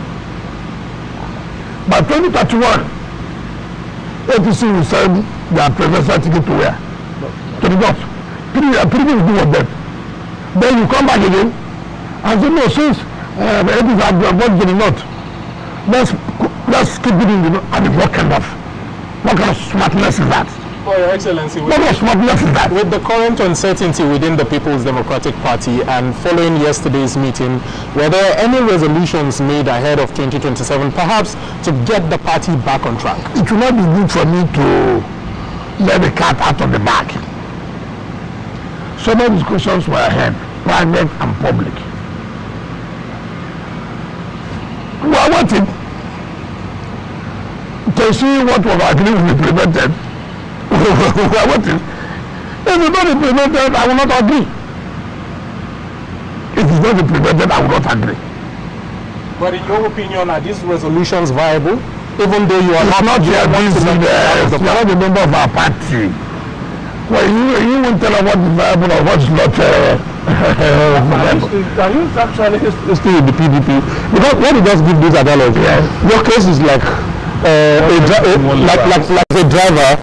by 2031, APC will send their presidential ticket to where? To the north. Previous do what then? Then you come back again and say, no, since the APC have gone to the north, let's keep it in the north. I mean, what kind of smartness is that? Well, Your Excellency, What kind of smartness is that? with the current uncertainty within the People's Democratic Party and following yesterday's meeting, were there any resolutions made ahead of 2027, perhaps to get the party back on track? It will not be good for me to let the cat out of the bag. So many discussions were ahead, private and public. We are waiting to see what was agreed will be implemented. We are waiting. If it's not implemented, I will not agree. If it's not implemented, I will not agree. But in your opinion, are these resolutions viable? Even though you are It's not yet this you are not a member of our party. Well, you won't tell us what is viable or what is not viable. Are you actually still in the PDP? Because when you just give this analogy, your case is like a driver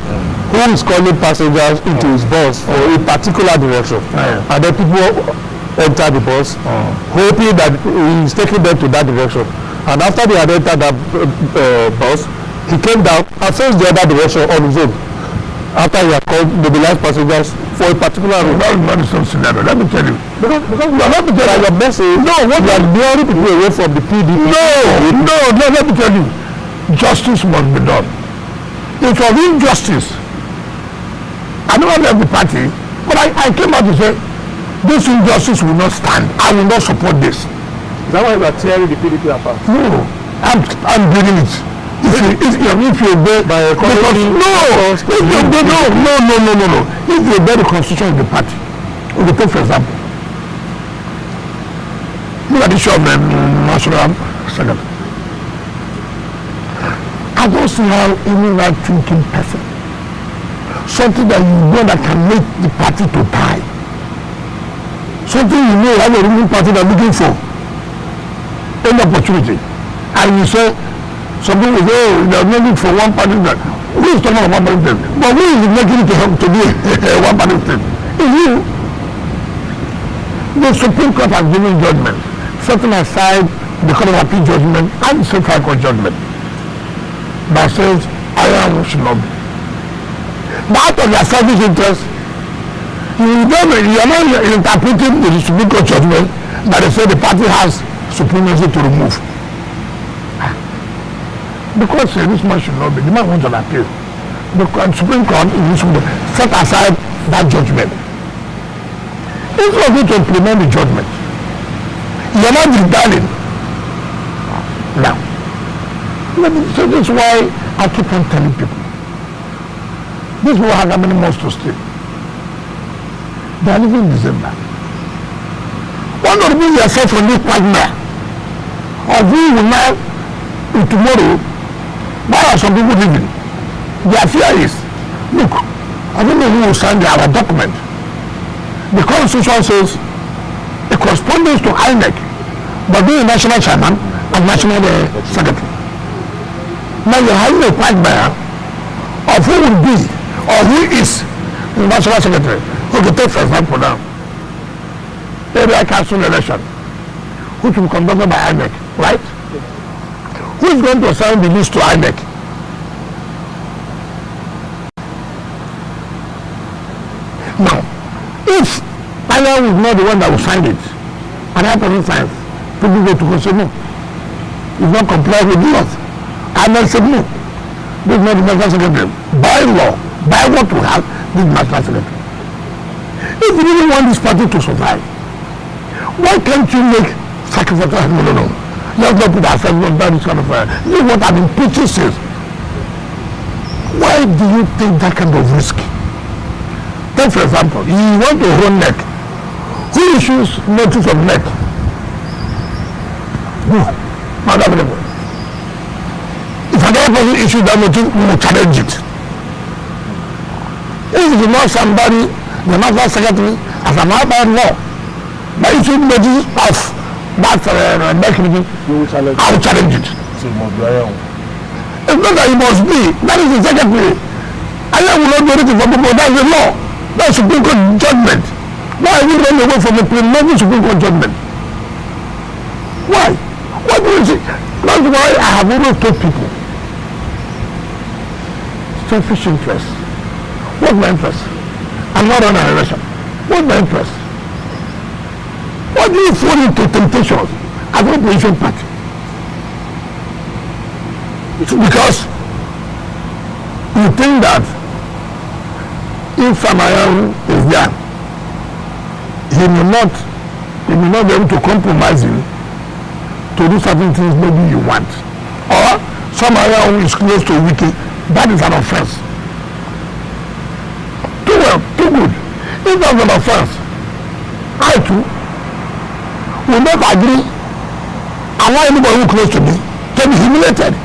who is calling passengers into his bus for a particular direction, and then people enter the bus, hoping that he is taking them to that direction. And after they had entered that bus, he came down and faced the other direction on his own. After he had called mobilized passengers for a particular route. That is so scenario. Let me tell you. Because you are not because your message. No, what you are luring people away from the PDP. No, let me tell you. Justice must be done. It was injustice. I never left the party, but I came out to say, this injustice will not stand. I will not support this. Is that why you are tearing the PDP apart? No, I'm doing it. If you obey by a no. If you obey the constitution of the party, we take for example, look at the issue of the national secretary. I don't see how any right-thinking person, something that you know that can make the party to die, something you know have a ruling party that looking for any opportunity, and you say some people say, oh, there's no need for one party that. Who is talking about one party? But who is making it to help to be one party state? It's you. The Supreme Court has given judgment, setting aside the Court of Appeal judgment and the State High Court judgment that says iron should not be. But out of their selfish interest, you are not interpreting the Supreme Court judgment that they say the party has supremacy to remove. Because this man should not be, the man wants an appeal. The Supreme Court set aside that judgment. If you are going to implement the judgment, you are not rebelling. Now, so this is why I keep on telling people. This will have how many months to stay. They are living in December. Why not remove yourself from this partner? Or we will now, tomorrow, why are some people living? Their fear is, look, I don't know who will sign our document. The constitution says a correspondence to INEC, but being national chairman and national secretary. Now you're having a quagmire of who will be or who is the national secretary. Who will take for example now, area council election, which will be conducted by INEC, right? Who is going to assign the list to INEC? Now, if INEC is not the one that will sign it, and that person signs, people go to say no. It's not complied with the laws. INEC said no. This is not the national secretary. By law, by what we have, this is national secretary. If you really want this party to survive, Why can't you make sacrifice? No. Let's not put ourselves on that kind of this is what I've been preaching since. Why do you take that kind of risk? Take for example, you want to hold neck. Who issues notice of neck? Who? Not available. If another person issues that notice, we will challenge it. If it is not somebody, the national secretary, as an outside law, by issuing notice of that neck meeting, I will challenge it. It's not that it must be. That is the secretary. Allah will not do anything for people. That is the law. That is Supreme Court judgment. Why are we running away from the preliminary Supreme Court judgment? Why? What do you see? That's why I have always told people. Selfish interest. What's my interest? I'm not on an election. What's my interest? Why do you fall into temptations as an opposition party? It's because you think that if Samayan is there, he may not be able to compromise you to do certain things maybe you want. Or Samayan is close to Wiki, that is an offense. Too well, too good. If that's an offense, I too will not agree allow anybody who close to me to be humiliated.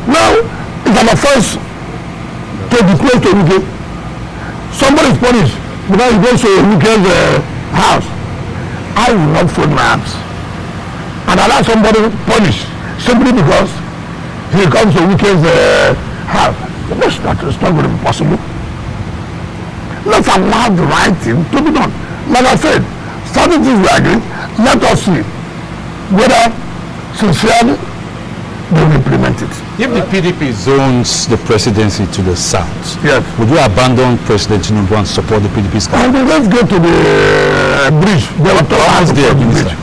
Now it's an offense to be close to Wiki. Somebody is punished because he goes to Wiki's house. I will not fold my arms and allow somebody punished simply because he comes to Wiki's house. It's not going to be possible. Let's allow the right thing to be done. Like I said, certain things we agree. Let us see whether sincerely they will implement it. If the PDP zones the presidency to the south, yes, would you abandon President Tinubu and support the PDP's candidate? Let's go to the bridge. They were talking about the bridge.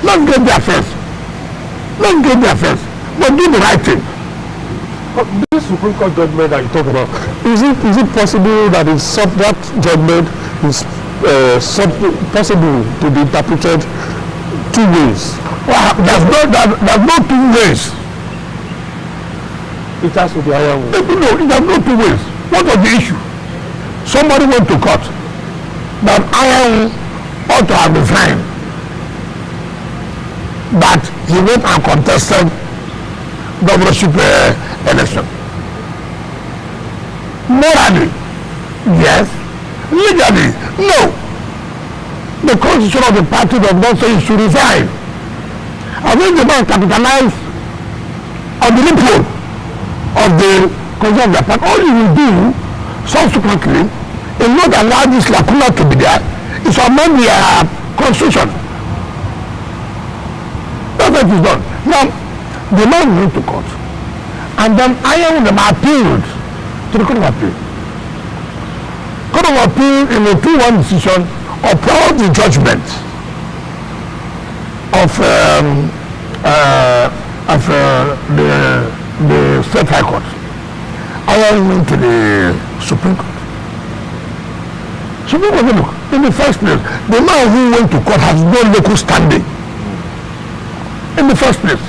Let's get there first. But do the right thing. This Supreme Court judgment that you talk about, is it possible that that judgment is possible to be interpreted two ways? Well, there's no two ways. It has to be higher way. No, it has no two ways. What was the issue? Somebody went to court that I ought to have resigned, that he went and contested governorship election. Morally, yes. Legally, no. The constitution of the party does not say he should resign. I think the man capitalized on the loophole of the constitution of the party. All you will do subsequently is not allow this lacuna to be there. It's among the constitution. That's what is done. Now, the man went to court, and then I am appealed to the Court of Appeal. Court of Appeal in a 2-1 decision upheld the judgment of the State High Court. I went to the Supreme Court. Supreme Court, look, in the first place, the man who went to court has no local standing. In the first place,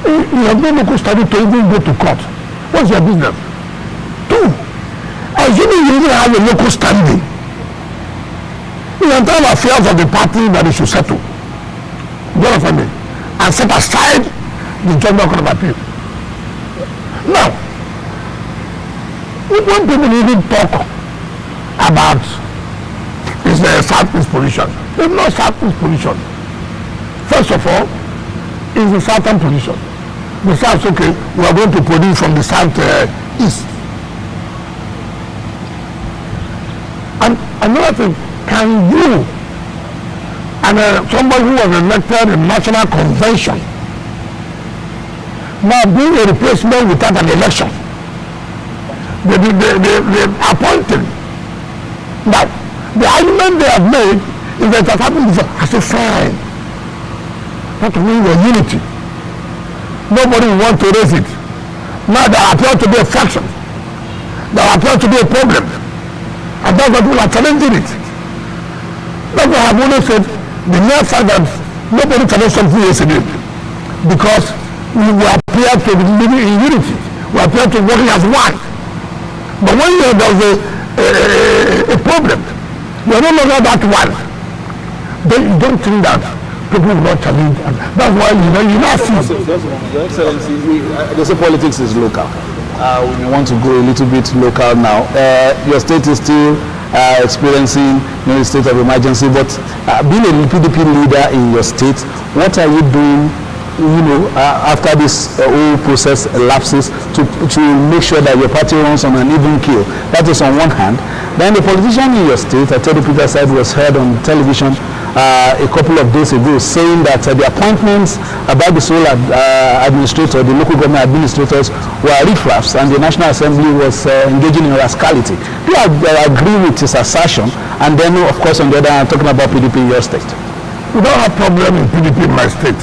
you have no local standing to even go to court. What's your business? Two, assuming you even have a local standing, the entire affairs of the party that they should settle. Do you understand me? And set aside the judgment Court of Appeal. Now, when people even talk about is the Southeast position, it's not Southeast position. First of all, it's the Southern position. The South, okay, we are going to produce from the South-East. And another thing, can you, and somebody who was elected in National Convention, now being a replacement without an election, they appointed. Now, the argument they have made is that it has happened before. I say, fine. That means your unity. Nobody will want to raise it. Now there appears to be a fraction. There appears to be a problem. And that's why people are challenging it. That's why I've always said the mere fact that nobody challenged something yesterday because we appear to be living in unity. We appear to be working as one. But when there's a problem, you're no longer that one. Then you don't think that people will not challenge. And that's why you now see. Your Excellency, they say politics is local. We want to go a little bit local now. Your state is still experiencing a state of emergency, but being a PDP leader in your state, what are you doing, after this whole process elapses to make sure that your party runs on an even keel? That is on one hand. Then the politician in your state, Attorney Peter Said, was heard on television a couple of days ago saying that the appointments by the sole administrator, the local government administrators, were riffraffs and the National Assembly was engaging in rascality. Do you agree with his assertion? And then, of course, on the other hand, talking about PDP in your state. We don't have problem in PDP in my state.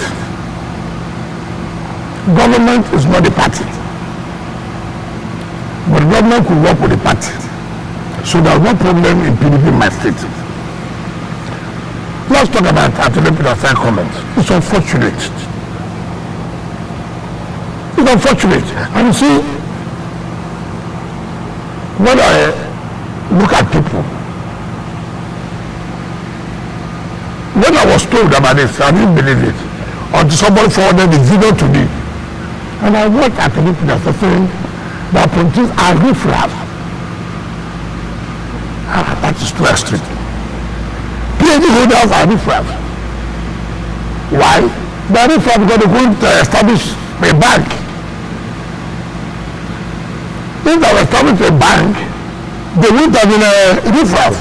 Government is not a party. But government could work with the party. So there's no problem in PDP in my state. Let's talk about Attorney Peter Said comment. It's unfortunate. It's unfortunate. And you see, when I look at people, when I was told about this, I didn't believe it. Until somebody forwarded the video to me. And I watched Attorney Peter Said saying that politicians are riffraff. That is too extreme. PhD holders are riffraff. Why? They are riffraff because they couldn't establish a bank. If they were established a bank, they wouldn't have been a riffraff.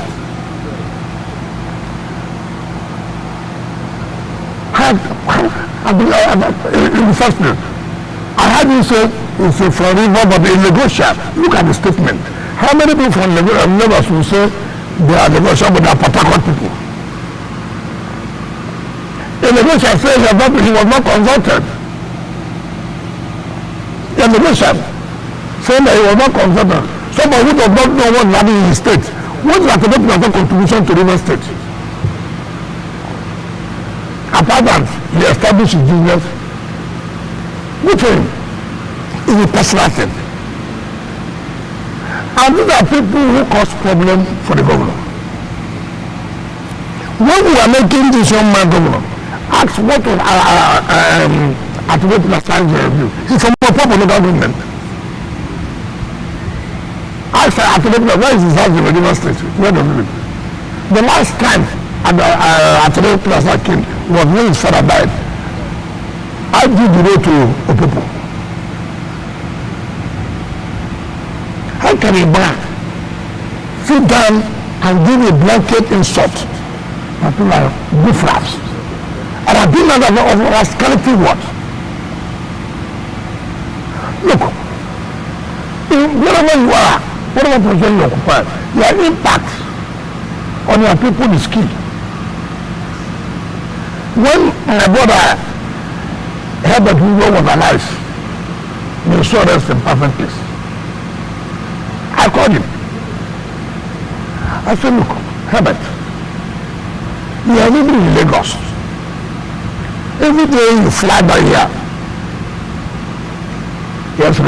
In the first place, I had you say it's a from river but a negotiable. Look at the statement. How many people from Lagos will say they are negotiable but they are Port people? A negotiator says he was not consulted. A negotiator saying that he was not consulted. Somebody who does not know what's happening in his state. What is the contribution to River State? Apart from he established his business, good for him. It's a personal thing. And these are people who cause problem for the governor. When we are making this young man governor, ask what was Attorney Peter Said's review. He's from a proper local government. Ask Attorney Peter, where is his house in River State? Where does he live? The last time Attorney Peter Said came was when his father died. I did the road to Opopo. How can a man sit down and give a blanket insult? And people are riffraffs. And I've been under of rascality what? Look, wherever you are, whatever position you occupy, your impact on your people is key. When my brother Herbert Hugo was alive, he saw us in perfect place. I called him. I said, look, Herbert, you are living in Lagos. Every day you fly by here. Yes,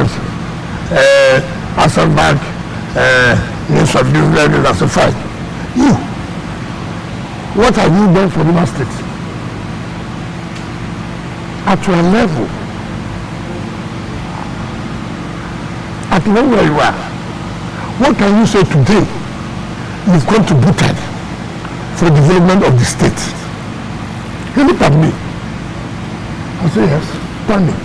Asset Bank, Minister of Business, as a fight. You, what have you done for River State? At your level, at where you are, what can you say today? You've contributed for the development of the state. He looked at me. I said, yes, standing.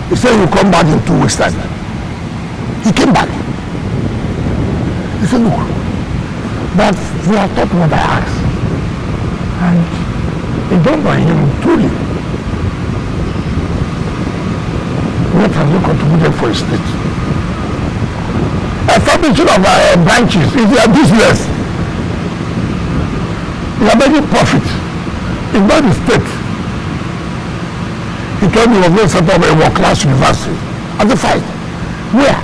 He said, you'll come back in 2 weeks' time. He came back. He said, look, that we are talking about us. And it dawned on him truly. What has he contributed for his state? Establishment of branches is their business. They are making profit. It's not the state. He told me he was going to set up a world-class university. As a fight. Where?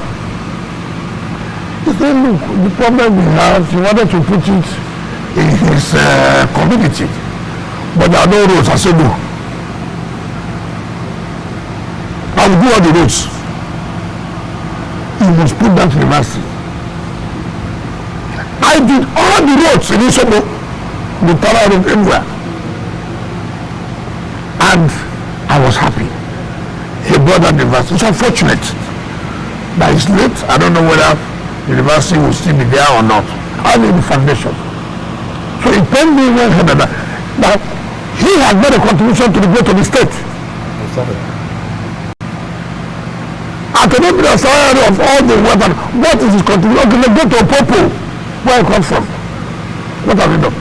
It's said, look, the problem we have, he wanted to put it in his community. But there are no roads. I said, no. I will do all the roads. You must put that university. I did all the roads in Isobo, the Tara Road, everywhere. And I was happy. He brought that university. It's unfortunate that it's late. I don't know whether the university will still be there or not. I need the foundation. So it pained me when he said that. Now, he has made a contribution to the growth of the state. I cannot be the salary of all the weapons. What is his contribution? Okay, let's go to Popo, where I come from. What have you done?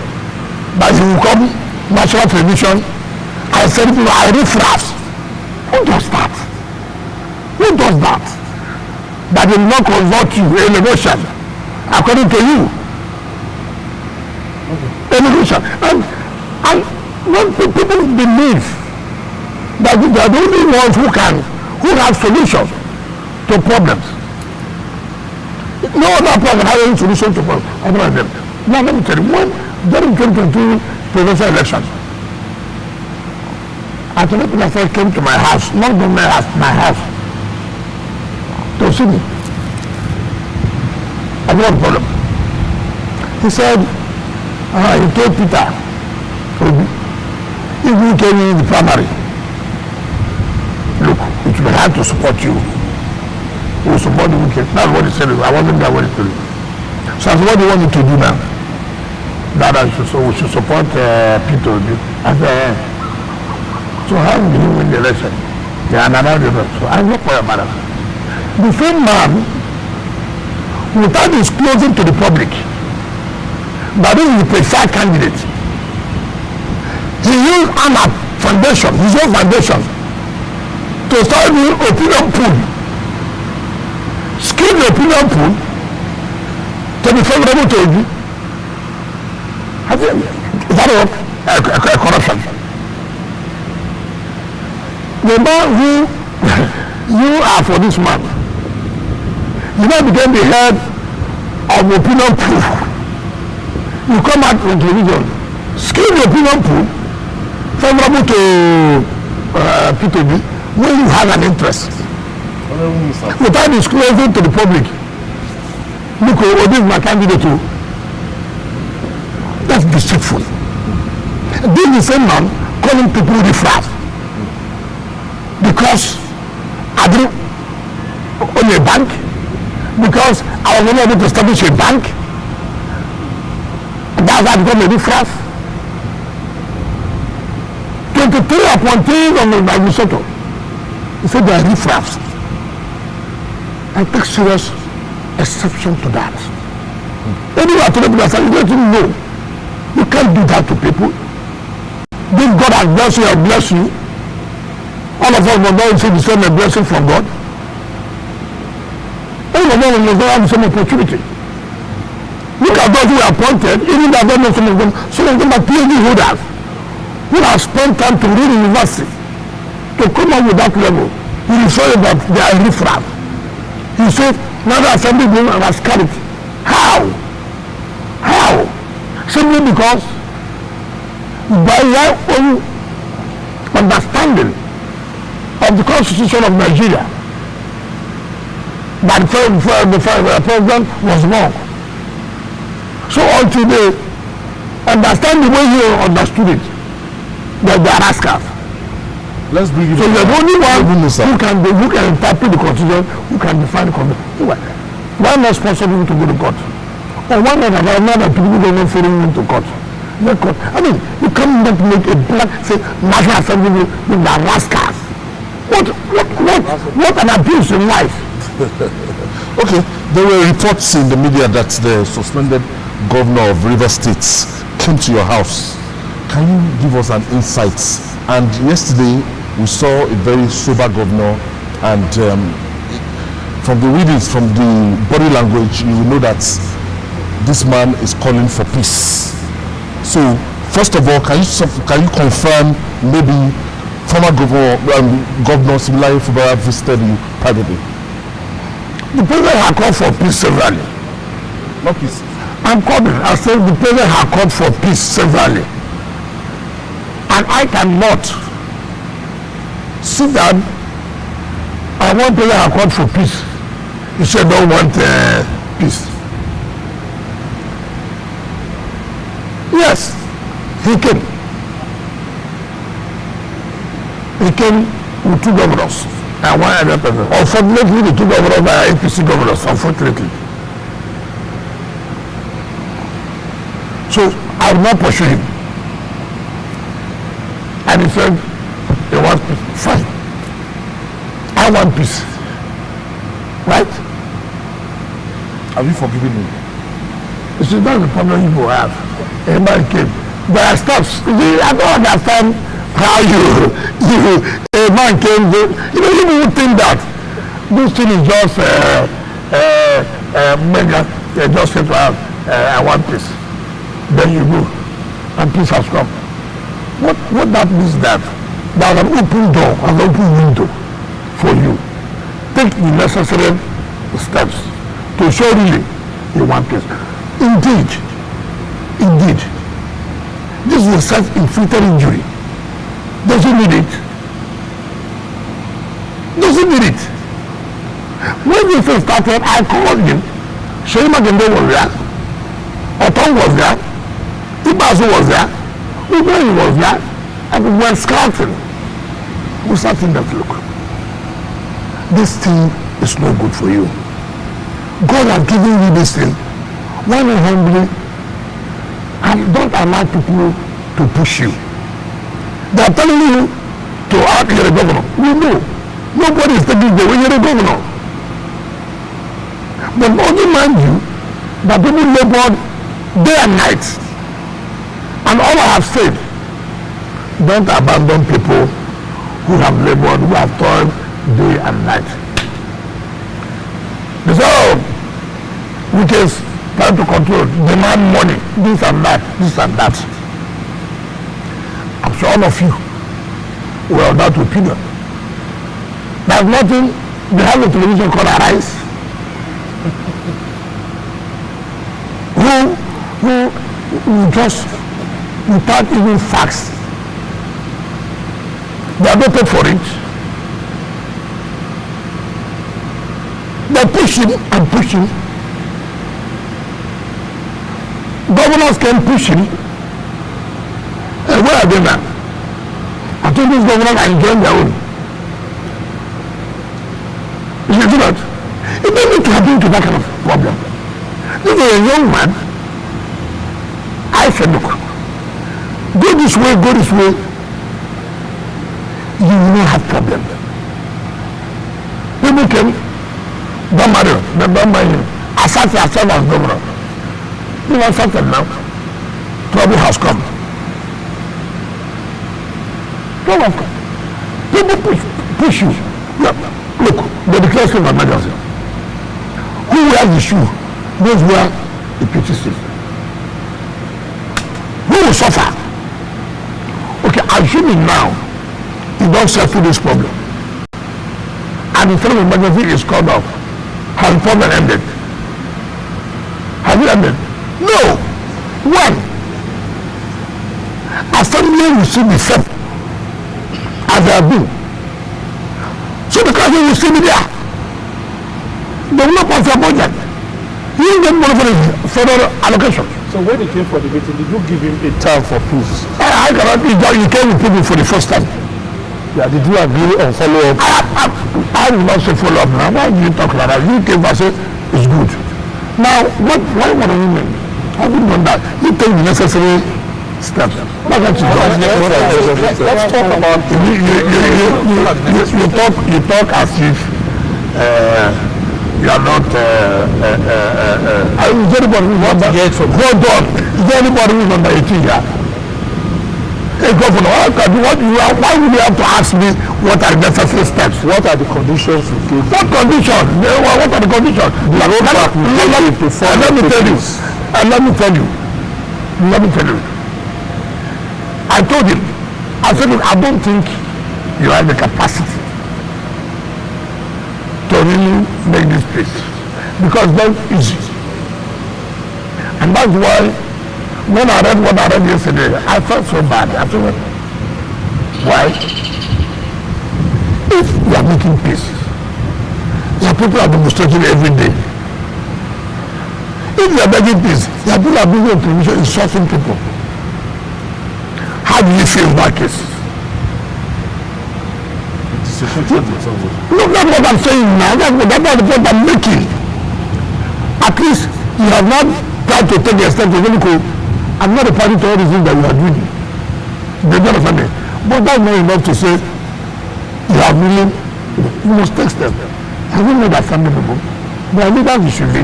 But he will come, national television, I said, I refrash. Who does that? Who does that? That will not convert you in emotion, according to you. Emotion. And when people believe that they are the only ones who have solutions to problems. No other person has any solution to problems other than them. Now let me tell you, when during 2022 presidential elections, Attorney General came to my house, not to my house, to see me. I don't have a problem. He said, he told Peter, if you came in the primary, look, it will be hard to support you. We will support the wicked. That's what he said. I wasn't there when he told you. So I said, what do you want me to do now? That we should support Peter. I said, so how do you win the election? Yeah, another. So I work for your mother. The same man, without disclosing to the public that this is the preferred candidate, he used ANAP foundation, his own foundation, to start doing opinion pool. Skip the opinion pool to be favorable to you. Is that a corruption? The man who you are for this man, you now became the head of opinion pool. You come out on television, skip the opinion pool, favorable to P2B, when you have an interest. Without disclosing to the public, look, this is my candidate too. That's deceitful. This is the same man calling people riffraff because I didn't own a bank, because I was not able to establish a bank. That's why I become a riffraff. 23 appointees on the Minnesota. He said they are riffraffs. I take serious exception to that. Anyway, I told them, I said, you don't know. You can't do that to people. This God has blessed you, and bless you. All of us will not receive the same blessing from God. All of us will not have the same opportunity. Look at those who are appointed, even though I don't know some of them are PhD holders who have spent time to read university to come up with that level. You will show you that they are riffraff. He said, now the assembly women has carried. How? How? Simply because by their own understanding of the Constitution of Nigeria, that the president was wrong. So until they understand the way he understood it, that they are rascals. Let's bring it. So you're the only one who can interpret the Constitution, who can define the Constitution. Why not sponsor people to go to court? Or why not allow people who don't know following them to court? I mean, you can't make a black say National Assembly with the rascals. What an abuse in life. Okay, there were reports in the media that the suspended governor of Rivers State came to your house. Can you give us an insight? And yesterday we saw a very sober governor, and from the readings, from the body language, you will know that this man is calling for peace. So first of all, can you confirm maybe former governor Similayo Fubara visited you privately? The president had called for peace severally. No peace. I'm coming. I said the president has called for peace severally. And I cannot sit down and one president has called for peace. He said don't want peace. Yes, he came. He came with 2 governors and 1 other person. Unfortunately, the 2 governors are APC governors, unfortunately. So I will not pursue him. And he said, he wants peace. Fine. I want peace. Right? Have you forgiven me? This is not the problem you will have. A man came. There are steps. I don't understand how a man came. You would think that this thing is just mega. They just say to have, I want peace. Then you go, and peace has come. What that means that there's an open door, an open window for you. Take the necessary steps to show really you want peace. Indeed, this is a self-inflicted injury. Doesn't need it. When this thing started, I called him. Shema Gende was there. Oton was there. Ibazu was there. Ubeyi was there. And we were scouting. We started that look. This thing is not good for you. God has given you this thing. Why not humbly? And don't allow people to push you. They are telling you to act you're a governor. We know. Nobody is taking the way you're a governor. But only mind you that people labor day and night. And all I have said, don't abandon people who have labored, who have toiled day and night. They say, oh, which is trying to control, demand money, this and that. I'm sure all of you will have that opinion. There's nothing behind the television called Arise. who just, without even facts, they are not paid for it. They're pushing and pushing. Governors can push him. And where are they now? I told these governors are enjoying their own. You do that. It doesn't need to happen to that kind of problem. This is a young man. I said, look, go this way, you will not have problem. People came, don't marry him. Assert yourself as governor. You are certain now. Trouble has come. Trouble has come. People push you. Look, they declare state of emergency. Who wears the shoe knows where the pitch is. Who will suffer? Okay, assuming now you don't settle this problem and the state of emergency is called off, has the problem ended? Has it ended? No. When? Assembly will still be set as they have been. So the country will still be there. They will not pass their budget. He will get money for the federal allocation. So when he came for the meeting, did you give him a time for peace? I cannot be done. You came with people for the first time. Yeah, did you agree on follow-up? I will not say follow-up now. Why do you talk like that? You came and say it's good. Now, why would you mean? I wouldn't want that. You take the necessary steps. Let's talk about you talk as if you are not is anybody who's under hold on. Is anybody who's under 18 here? Hey governor, why would you have to ask me what are the necessary steps? What are the conditions you give? What conditions? What are the conditions? Let me tell you. I told him, I said, I don't think you have the capacity to really make this peace. Because it's not easy. And that's why when I read what I read yesterday, I felt so bad. I said, why? If you are making peace, your people are demonstrating every day. If you are making peace, your people are bringing opposition, insulting people. How do you feel about this? Look at what I'm saying now. That's the point I'm making. At least you have not tried to take a step to really go. I'm not a party to all the things that you are doing. They don't understand me. But that's not enough to say you have really, you must take steps. I don't know that family people. But I think that you should be.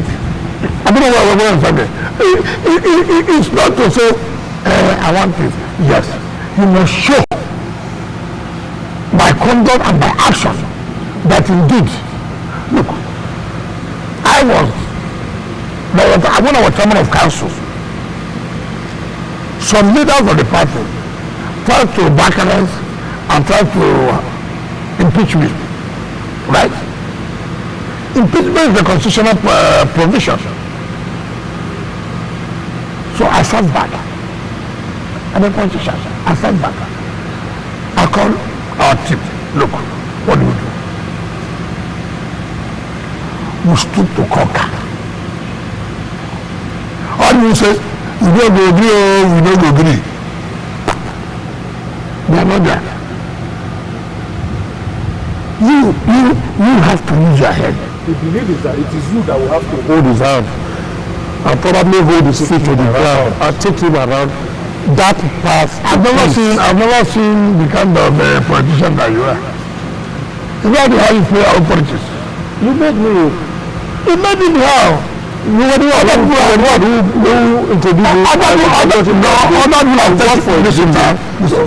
I don't know what I'm saying. It's not to say, I want this. Yes, you must show by conduct and by action that indeed, look, when I was chairman of council, some leaders of the party tried to balkanize and tried to impeach me, right? Impeachment is a constitutional provision. So I sat back. I'm a politician. I sat back. I called our team. Look, what do we do? We stood to conquer. All you say, we don't go agree or we don't go agree. They are not there. You have to use your head. The belief is that it is you that will have to hold his hand and probably hold his feet to the ground and take him around that path. I've never seen the kind of politician that you are. It's not how you play our politics. You made me. You made it how? You were the other people who introduced you.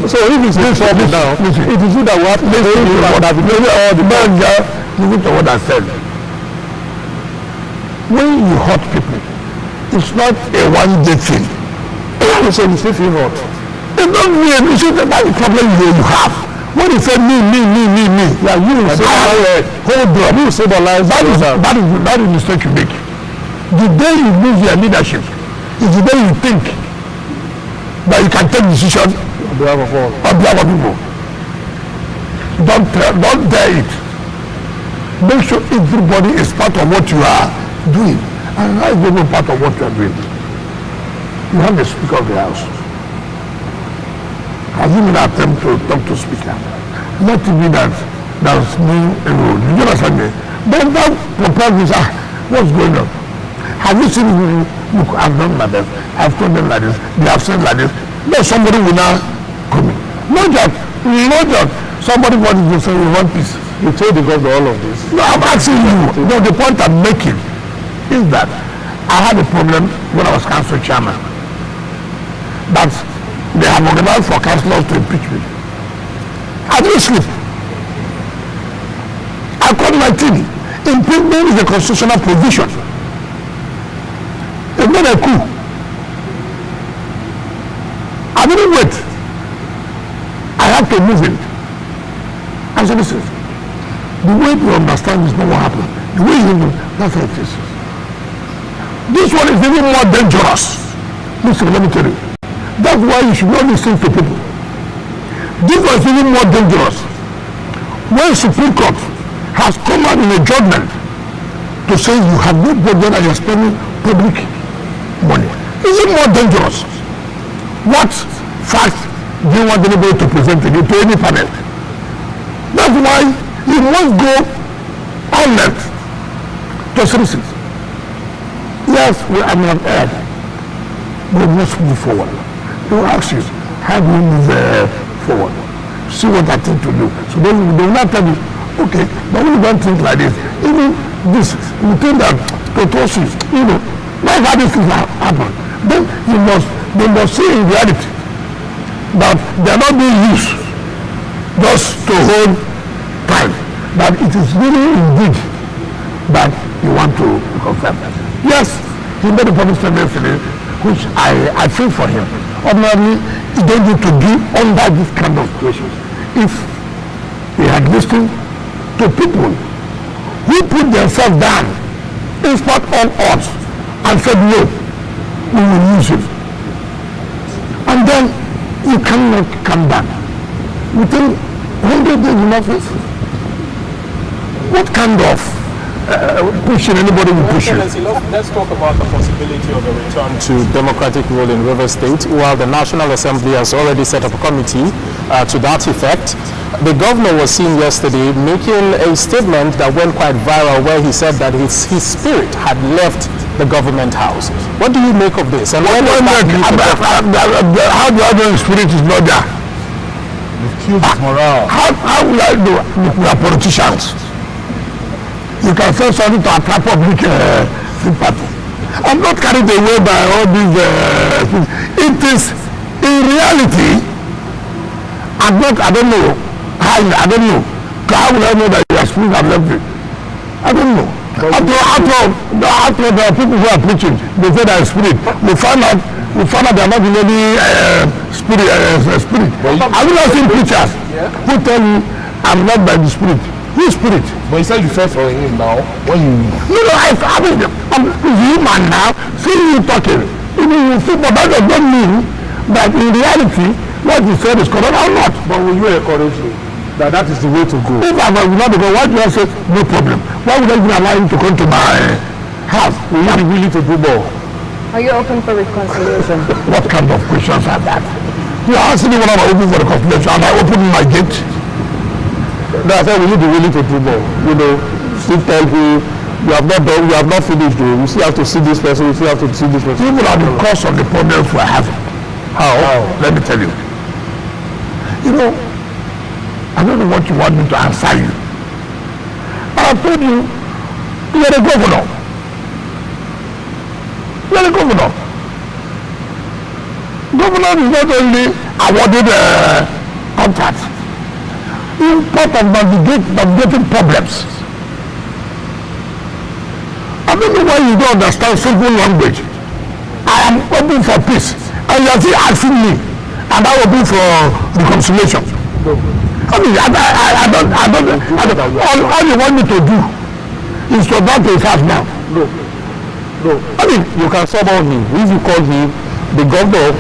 So if it's this for me now, it is you that will have to listen to what I've been doing all the time. Listen to what I said. When you hurt people, it's not a one-day thing. So you still feel hurt. It's not me. It's just about the problem you have. When you say me, yeah, you will say hold on. You will say the lies. That is the mistake you make. The day you lose your leadership is the day you think that you can take decisions on behalf of all. On behalf of people. Don't dare it. Make sure everybody is part of what you are doing. And not everyone part of what you are doing. You have the Speaker of the House. Has he made an attempt to talk to Speaker? Let it be that there's no road. You understand me? Then that proposes, what's going on? Have you seen me? Look, I've done like this. I've told them like this. They have said like this. Then somebody will now come in. Not just somebody wants to say we want peace. You told the governor all of this. No, I'm asking you. No, the point I'm making is that I had a problem when I was council chairman. That they have organized for councillors to impeach me. I didn't sleep. I called my team. Impeachment is a constitutional provision. It's not a coup. I didn't wait. I had to move in. I said, listen, the way to understand is not what happened. The way you know, that's how it is. This one is even more dangerous. Listen, let me tell you. That's why you should not listen to people. This one is even more dangerous. When Supreme Court has come out in a judgment to say you have no budget and you're spending public money, is it more dangerous? What facts do you want anybody to present to you, to any panel? That's why you must go on length to citizens. Yes, we are not heard, but we must move forward. They will ask you, how do you move forward? See what I think to do. So they will not tell you, okay, but we don't think like this. Even this, we think that protosis, like how these things happen. Then they must see in reality that they are not being used just to hold time. That it is really indeed that you want to confirm. Yes, he made a public statement yesterday, which I feel for him. Ordinarily, he don't need to be under this kind of situations. If he had listened to people who put themselves down in spite of odds and said no, we will use it. And then you cannot come back within 100 days in office. What kind of pushing anybody will push you? Let's talk about the possibility of a return to democratic rule in River State. While the National Assembly has already set up a committee to that effect, the governor was seen yesterday making a statement that went quite viral where he said that his spirit had left the government house. What do you make of this? And when how do I know his spirit is not there? You've killed his morale. How will I know? We are politicians. You can say something to attract public sympathy. I'm not carried away by all these things. It is, in reality, I don't know. How will I know that your spirit have left me? I don't know. After there are people who are preaching, they say that spirit. We found out they are not in any spirit. I will not see preachers who tell you I'm not by the spirit. Whose spirit? But you said you fell for him now. When you... I mean, I'm human now. Seeing you talking, you see, but that does not mean that in reality, what you said is correct or not. But will you encourage me that is the way to go? If I will not go, why do I say no problem? Why would I even allow him to come to my house? Will you be willing to do more? Are you open for reconciliation? What kind of questions are that? You asked me when I'm open for reconciliation and I opened my gate. No, I said, will you be willing to do more? You know, still tell you, you have not done, you have not finished though. You still have to see this person, you still have to see this person. Even at the cost of the problems we're having. How? Let me tell you. You know, I don't know what you want me to answer you. But I told you, you're the governor. You're the governor. Governor is not only awarded contracts. In part of navigating problems. I don't know why you don't understand simple language. I am open for peace. And you are still asking me, and I open for reconciliation. I mean, I don't, all you want me to do is to back to his house now. No. I mean, you can summon him. If you call him, the governor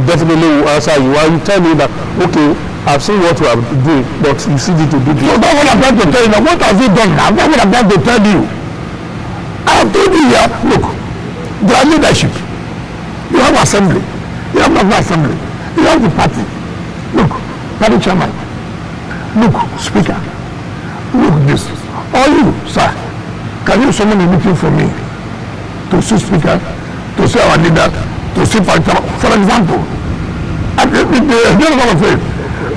definitely will answer you. And you tell me that, okay, I've seen what you are doing, but you still need to do this. So that's what I'm trying to tell you now. What has he done now? That's what I'm trying to tell you. I have told you here, look, there are leadership. You have assembly. You have national assembly. You have the party. Look, party chairman. Look, speaker. Look this. All you, sir, can you summon a meeting for me? To see speaker, to see our leader, to see party chairman. For example, the general of faith.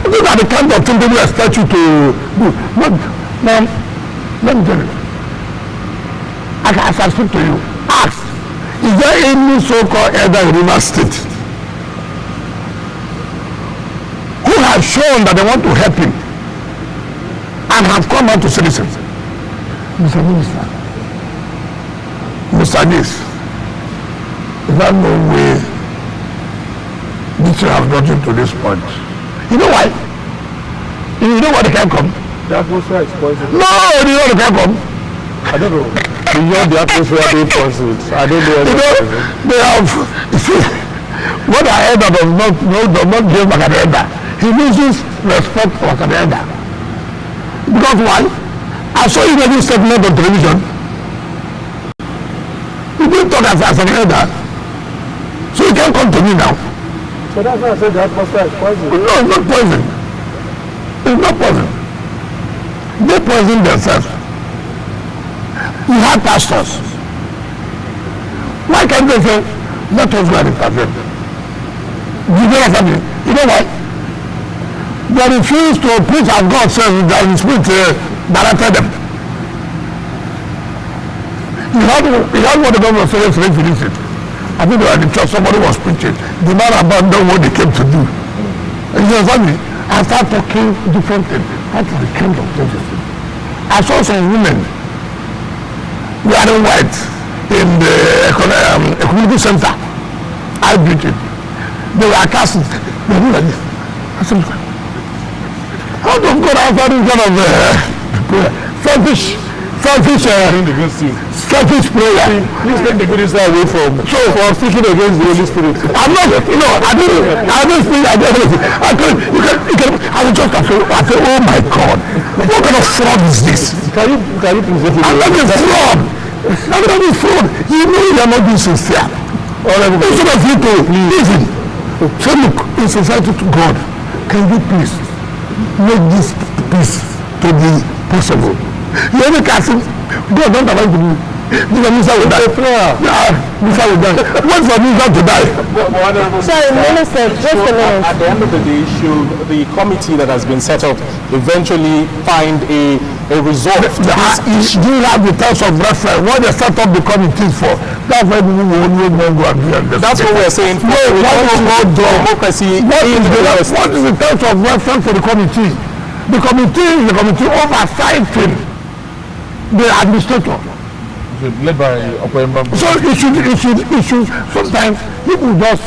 These are the kind of things we expect you to do. But now, let me tell you. As I speak to you, ask, is there any so-called elder in River State who have shown that they want to help him and have come out to citizens? Mr. Minister, Mr. This, is there no way this should have gotten to this point? You know why? You know why they can't come? The atmosphere is poisoned. No, you know they can't come. I don't know. Beyond the atmosphere being poisoned, I don't know. You know, they have, what I heard that does not give Makadenda. He loses respect for Makadenda. Because why? I saw you making statement on television. You didn't talk as an elder. So you can't come to me now. So that's why I said the atmosphere is poisoned. No, it's not poison. It's not poison. They poison themselves. You have pastors. Why can't they say, let us go and intervene? You know what I mean? You know why? They refuse to preach as God says that the Spirit directed them. You heard what the governor said yesterday, finished it. I think they were in the church, somebody was preaching. The man abandoned what they came to do. And he said, I started talking different things. That is the kind of things. I saw some women wearing white in the community center. I beat it. They were casting. They were like this. I said, how does God answer this kind of selfish selfish prayer. Please take the good Israel away from speaking against the Holy Spirit. I'm not, I don't speak against anything. I will just say, oh my God, what kind of fraud is this? Can you please I'm not a fraud. I'm not a fraud. You know you are not being sincere. Instead of you to listen, say, look, in society to God, can you please make this peace to be possible? You only can say, God don't allow you to be. Mr. will die. Mr. will die. Wait for Mr. to die. Sorry, Minister, just a minute. At the end of the day, should the committee that has been set up eventually find a result to this issue? Do you have the terms of reference? What they set up the committees for? That's why people will only go and do it. That's what we're saying. Democracy. What is the terms of reference for the committee? The committee is the committee oversighting the administrator. Led by so it should sometimes people just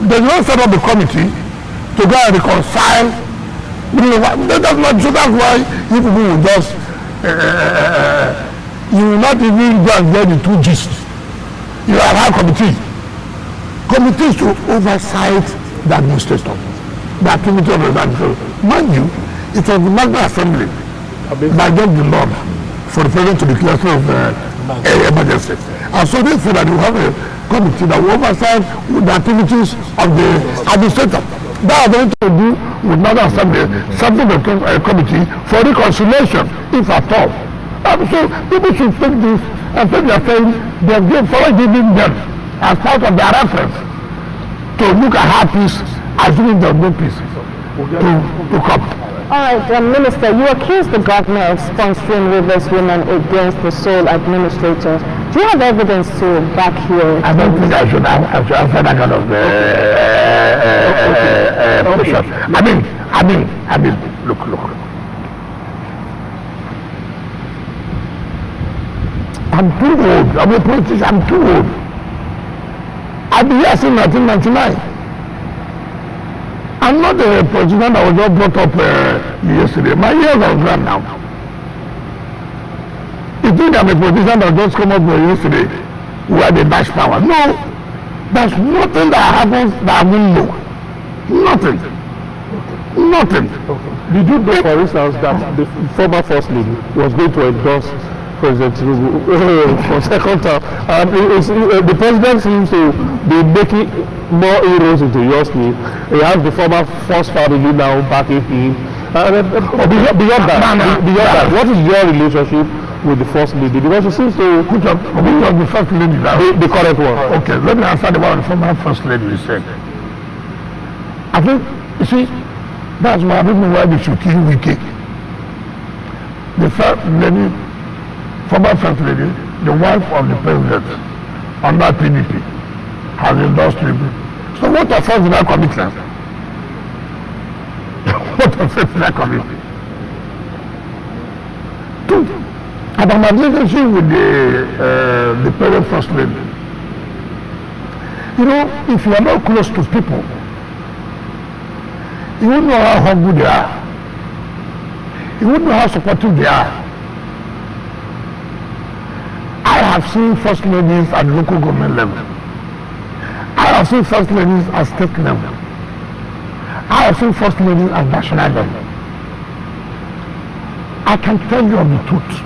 they don't set up the committee to go and reconcile. That's not so. That's why you people will just you will not even go and get the two gist. You have a committee. Committees to oversight the administrator, the activity of the administrator. Mind you, it was the National Assembly that gave the law for the president to declare of emergency. And so they said that you have a committee that will oversight the activities of the administrator. That are going to do with National Assembly, something a committee for reconciliation, if at all. So people should take this and say they are saying they have giving them as part of their reference to look at how peace, assuming there is no peace to come. All right, Minister, you accuse the governor of sponsoring Rivers women against the sole administrator. Do you have evidence to back here? I don't think I should answer that kind of question. I mean, look. I'm too old. I'm a politician. I'm too old. I've been here since 1999. I'm not a politician that was just brought up yesterday. My years are gone now. You think I'm a politician that just come up yesterday where they dash power? No. There's nothing that happens that I won't know. Nothing. Did you know, for instance, that the former First Lady was going to endorse President Tinubu for second term, and the president seems to be making more inroads into your sleep. He has the former First Family now backing him. Beyond that, what is your relationship with the First Lady? Because she seems to which of the First Lady now? The current one. Okay, let me answer the one the former First Lady you said. I think, you see, that's why I don't know why they should kill Wiki. The First Lady, former First Lady, the wife of the president under PDP, has endorsed him. So what offense did I commit now? What offense did I commit? Two, about my relationship with the present First Lady. You know, if you are not close to people, you won't know how humble they are. You won't know how supportive they are. I have seen First Ladies at local government level. I have seen First Ladies at state level. I have seen First Ladies at national level. I can tell you of the truth.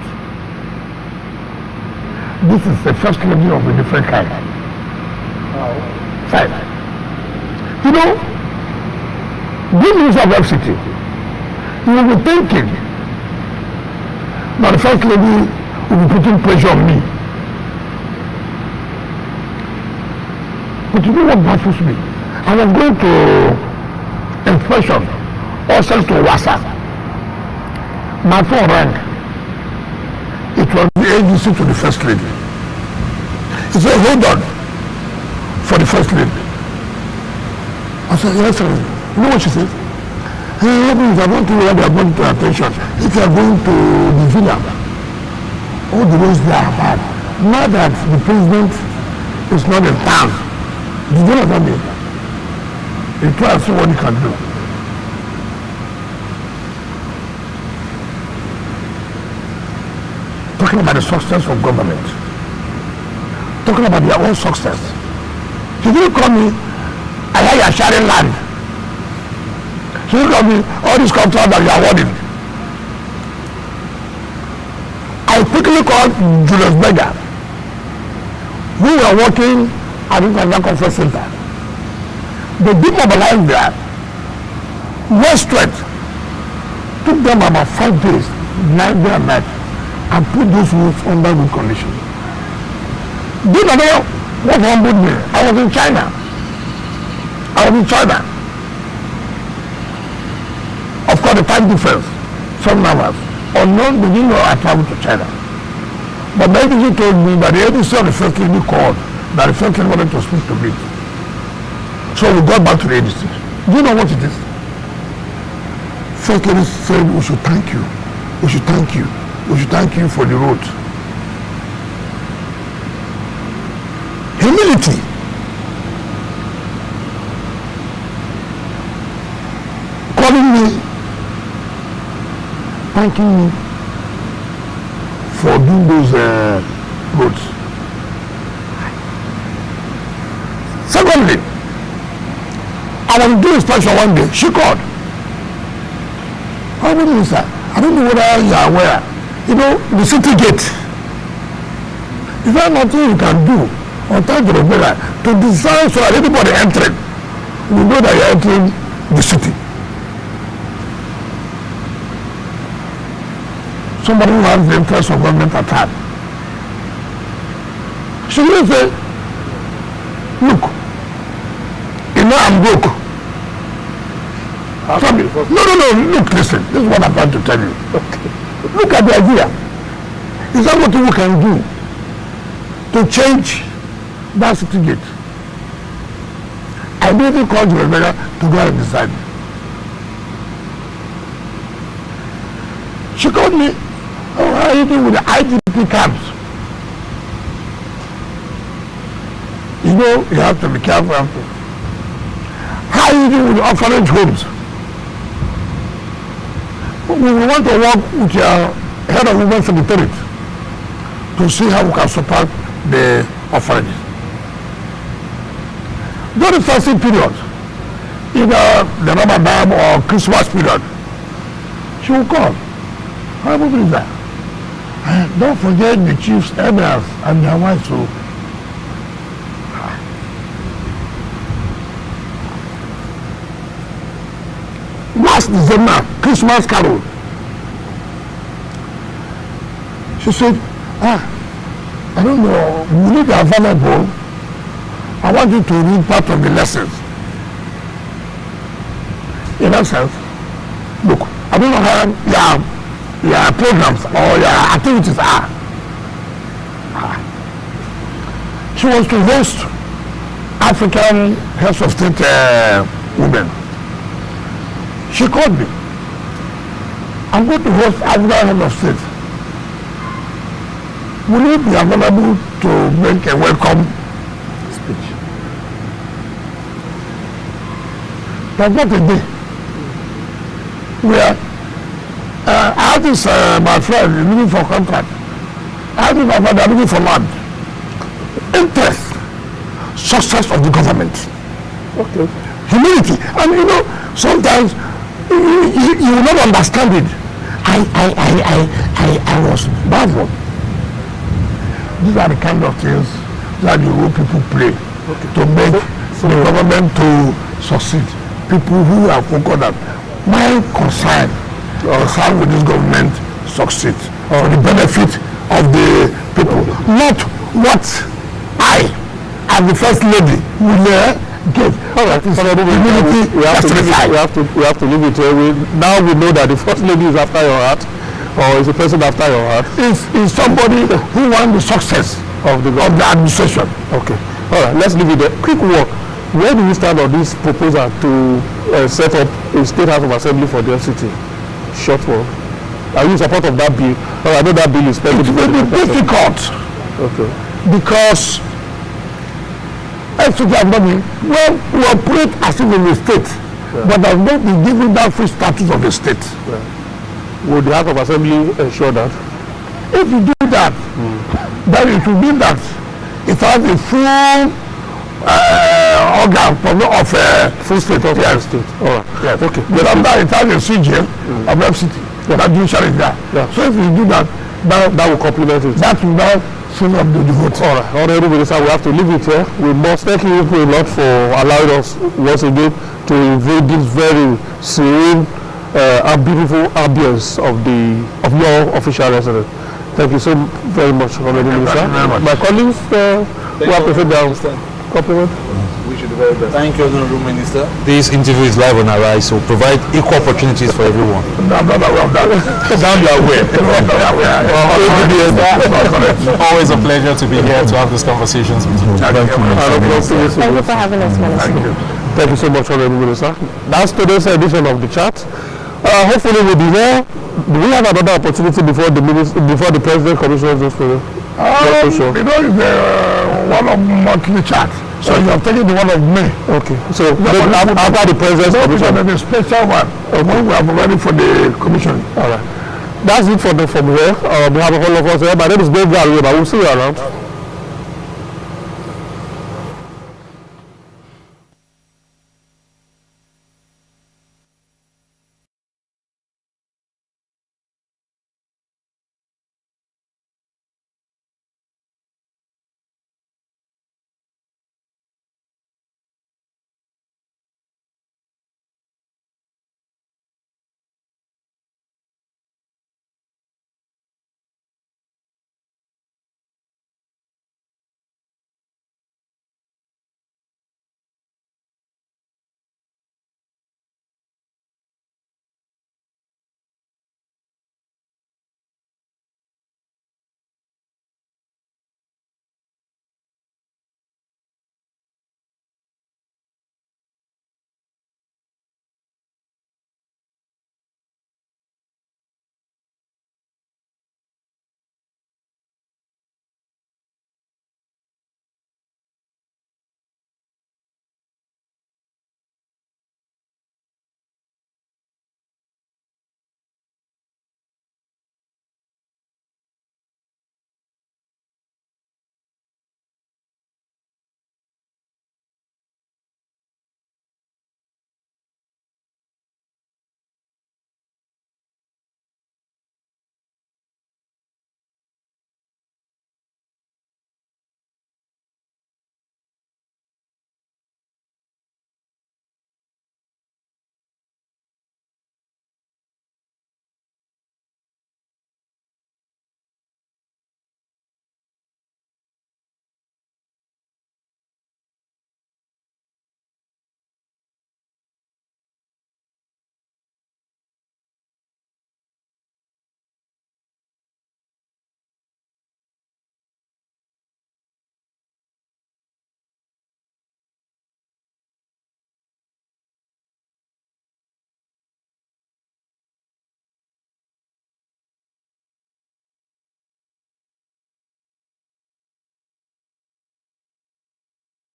This is the First Lady of a different kind. Five. You know, good news of FCT. You will be thinking that the First Lady will be putting pressure on me. But you know what baffles me? I was going to inspection or sent to WhatsApp. My phone rang. It was the agency to the First Lady. He said, hold on for the First Lady. I said, yes, sir. You know what she said? Hey, if I want to have their body to attention, if you are going to the villa, all the roads they are bad. Now that the president is not in town, did you understand me? You try to see what you can do. To talking about the success of government, talking about their own success. She didn't call me, I hear you are sharing land. She didn't call me, all these contracts that you are awarding. I quickly called Julius Berger. We were working at the International Conference Center. They demobilized there. West Strength took them about 5 days, night and night, and put those roads under good condition. Do you know what humbled me? I was in China. Of course, the time difference, some hours. Unknown, they didn't know I traveled to China. But my agency told me that the agency of the first lady called, that the first lady wanted to speak to me. So we got back to the agency. Do you know what it is? First lady said, we should thank you. We should thank you. We should thank you for the road. Humility. Calling me, thanking me for doing those roads. Secondly, I was doing inspection one day. She called. How many is that? I don't know whether you are aware. You know, the city gate. Is there nothing you can do on time to the to design so that anybody entering will know that you are entering the city? Somebody who has the interest of government at heart. She will say, look, you know I'm broke. No, look, listen, this is what I'm trying to tell you. Okay. Look at the idea. Is that what we can do to change that city gate? I immediately called Rebecca to go and decide. She called me, oh, how are you doing with the IDP camps? You know, you have to be careful. How are you doing with the orphanage homes? We want to work with your head of women's secretariat to see how we can support the orphanages. During the festive period, either the Ramadan or Christmas period, she will call. How is that? Don't forget the chiefs, elders, and their wives. So, last December, Christmas carol, she said, I don't know, will you be available? I want you to read part of the lessons. In that sense, look, I don't know how your programs or your activities are. She wants to host African heads of state women. She called me. I'm going to host African head of state. Will you be available to make a welcome speech? But not a day. Where I have this, my friend is looking for contract. I have this, my friend, I'm looking for land. Interest, success of the government. Okay. Humility. And you know, sometimes you will not understand it. I was baffled. These are the kind of things that the role people play to make the government to succeed. People who are focused on my concern is how will this government succeed for the benefit of the people, not what I, as the first lady, will get. All right, we have to leave it here. Now we know that the first lady is after your heart, or is a person after your heart. Is somebody who wants the success of the administration. Okay. All right, let's leave it there. Quick walk. Where do we stand on this proposal to set up a State House of Assembly for the FCT? Short one. Are you in support of that bill? Oh, I know that bill is pending. It will be difficult. Okay. Because FCT has not been, well, we operate as if in a state, but has not been given that free status of a state. Would the House of Assembly ensure that? If you do that, that, then it will mean that it has a full organ of Full state of yes. state. All right. Yes. Okay. But after it has a CGM of FCT. That judiciary is there. Yeah. So if you do that, That will complement it. that will now fill up the vote. All right. Honorable Minister, we have to leave it here. We must thank you a lot for allowing us once again to invade this very serene and beautiful ambience of your official residence. Thank you so very much, Honorable Minister. Thank you very much. My colleagues, we appreciate their compliment. Wish you the very best. Thank you, Honorable Minister. This interview is live on Arise, so provide equal opportunities for everyone. No, no, no, well done. Down your way. Always a pleasure to be here to have these conversations with you. Thank you. Thank you for having us, Minister. Thank you. Thank you so much, Honorable Minister. That's today's edition of the chat. Hopefully we'll be here. Do we have another opportunity before the President commissions this for You know, it's one of monthly chat. So you have taken the one of May. Okay. So after the President's commission. And a special one. When we are ready for the commission. All right. That's it from here. We have a whole of us here. My name is Dave Gary. I will see you around.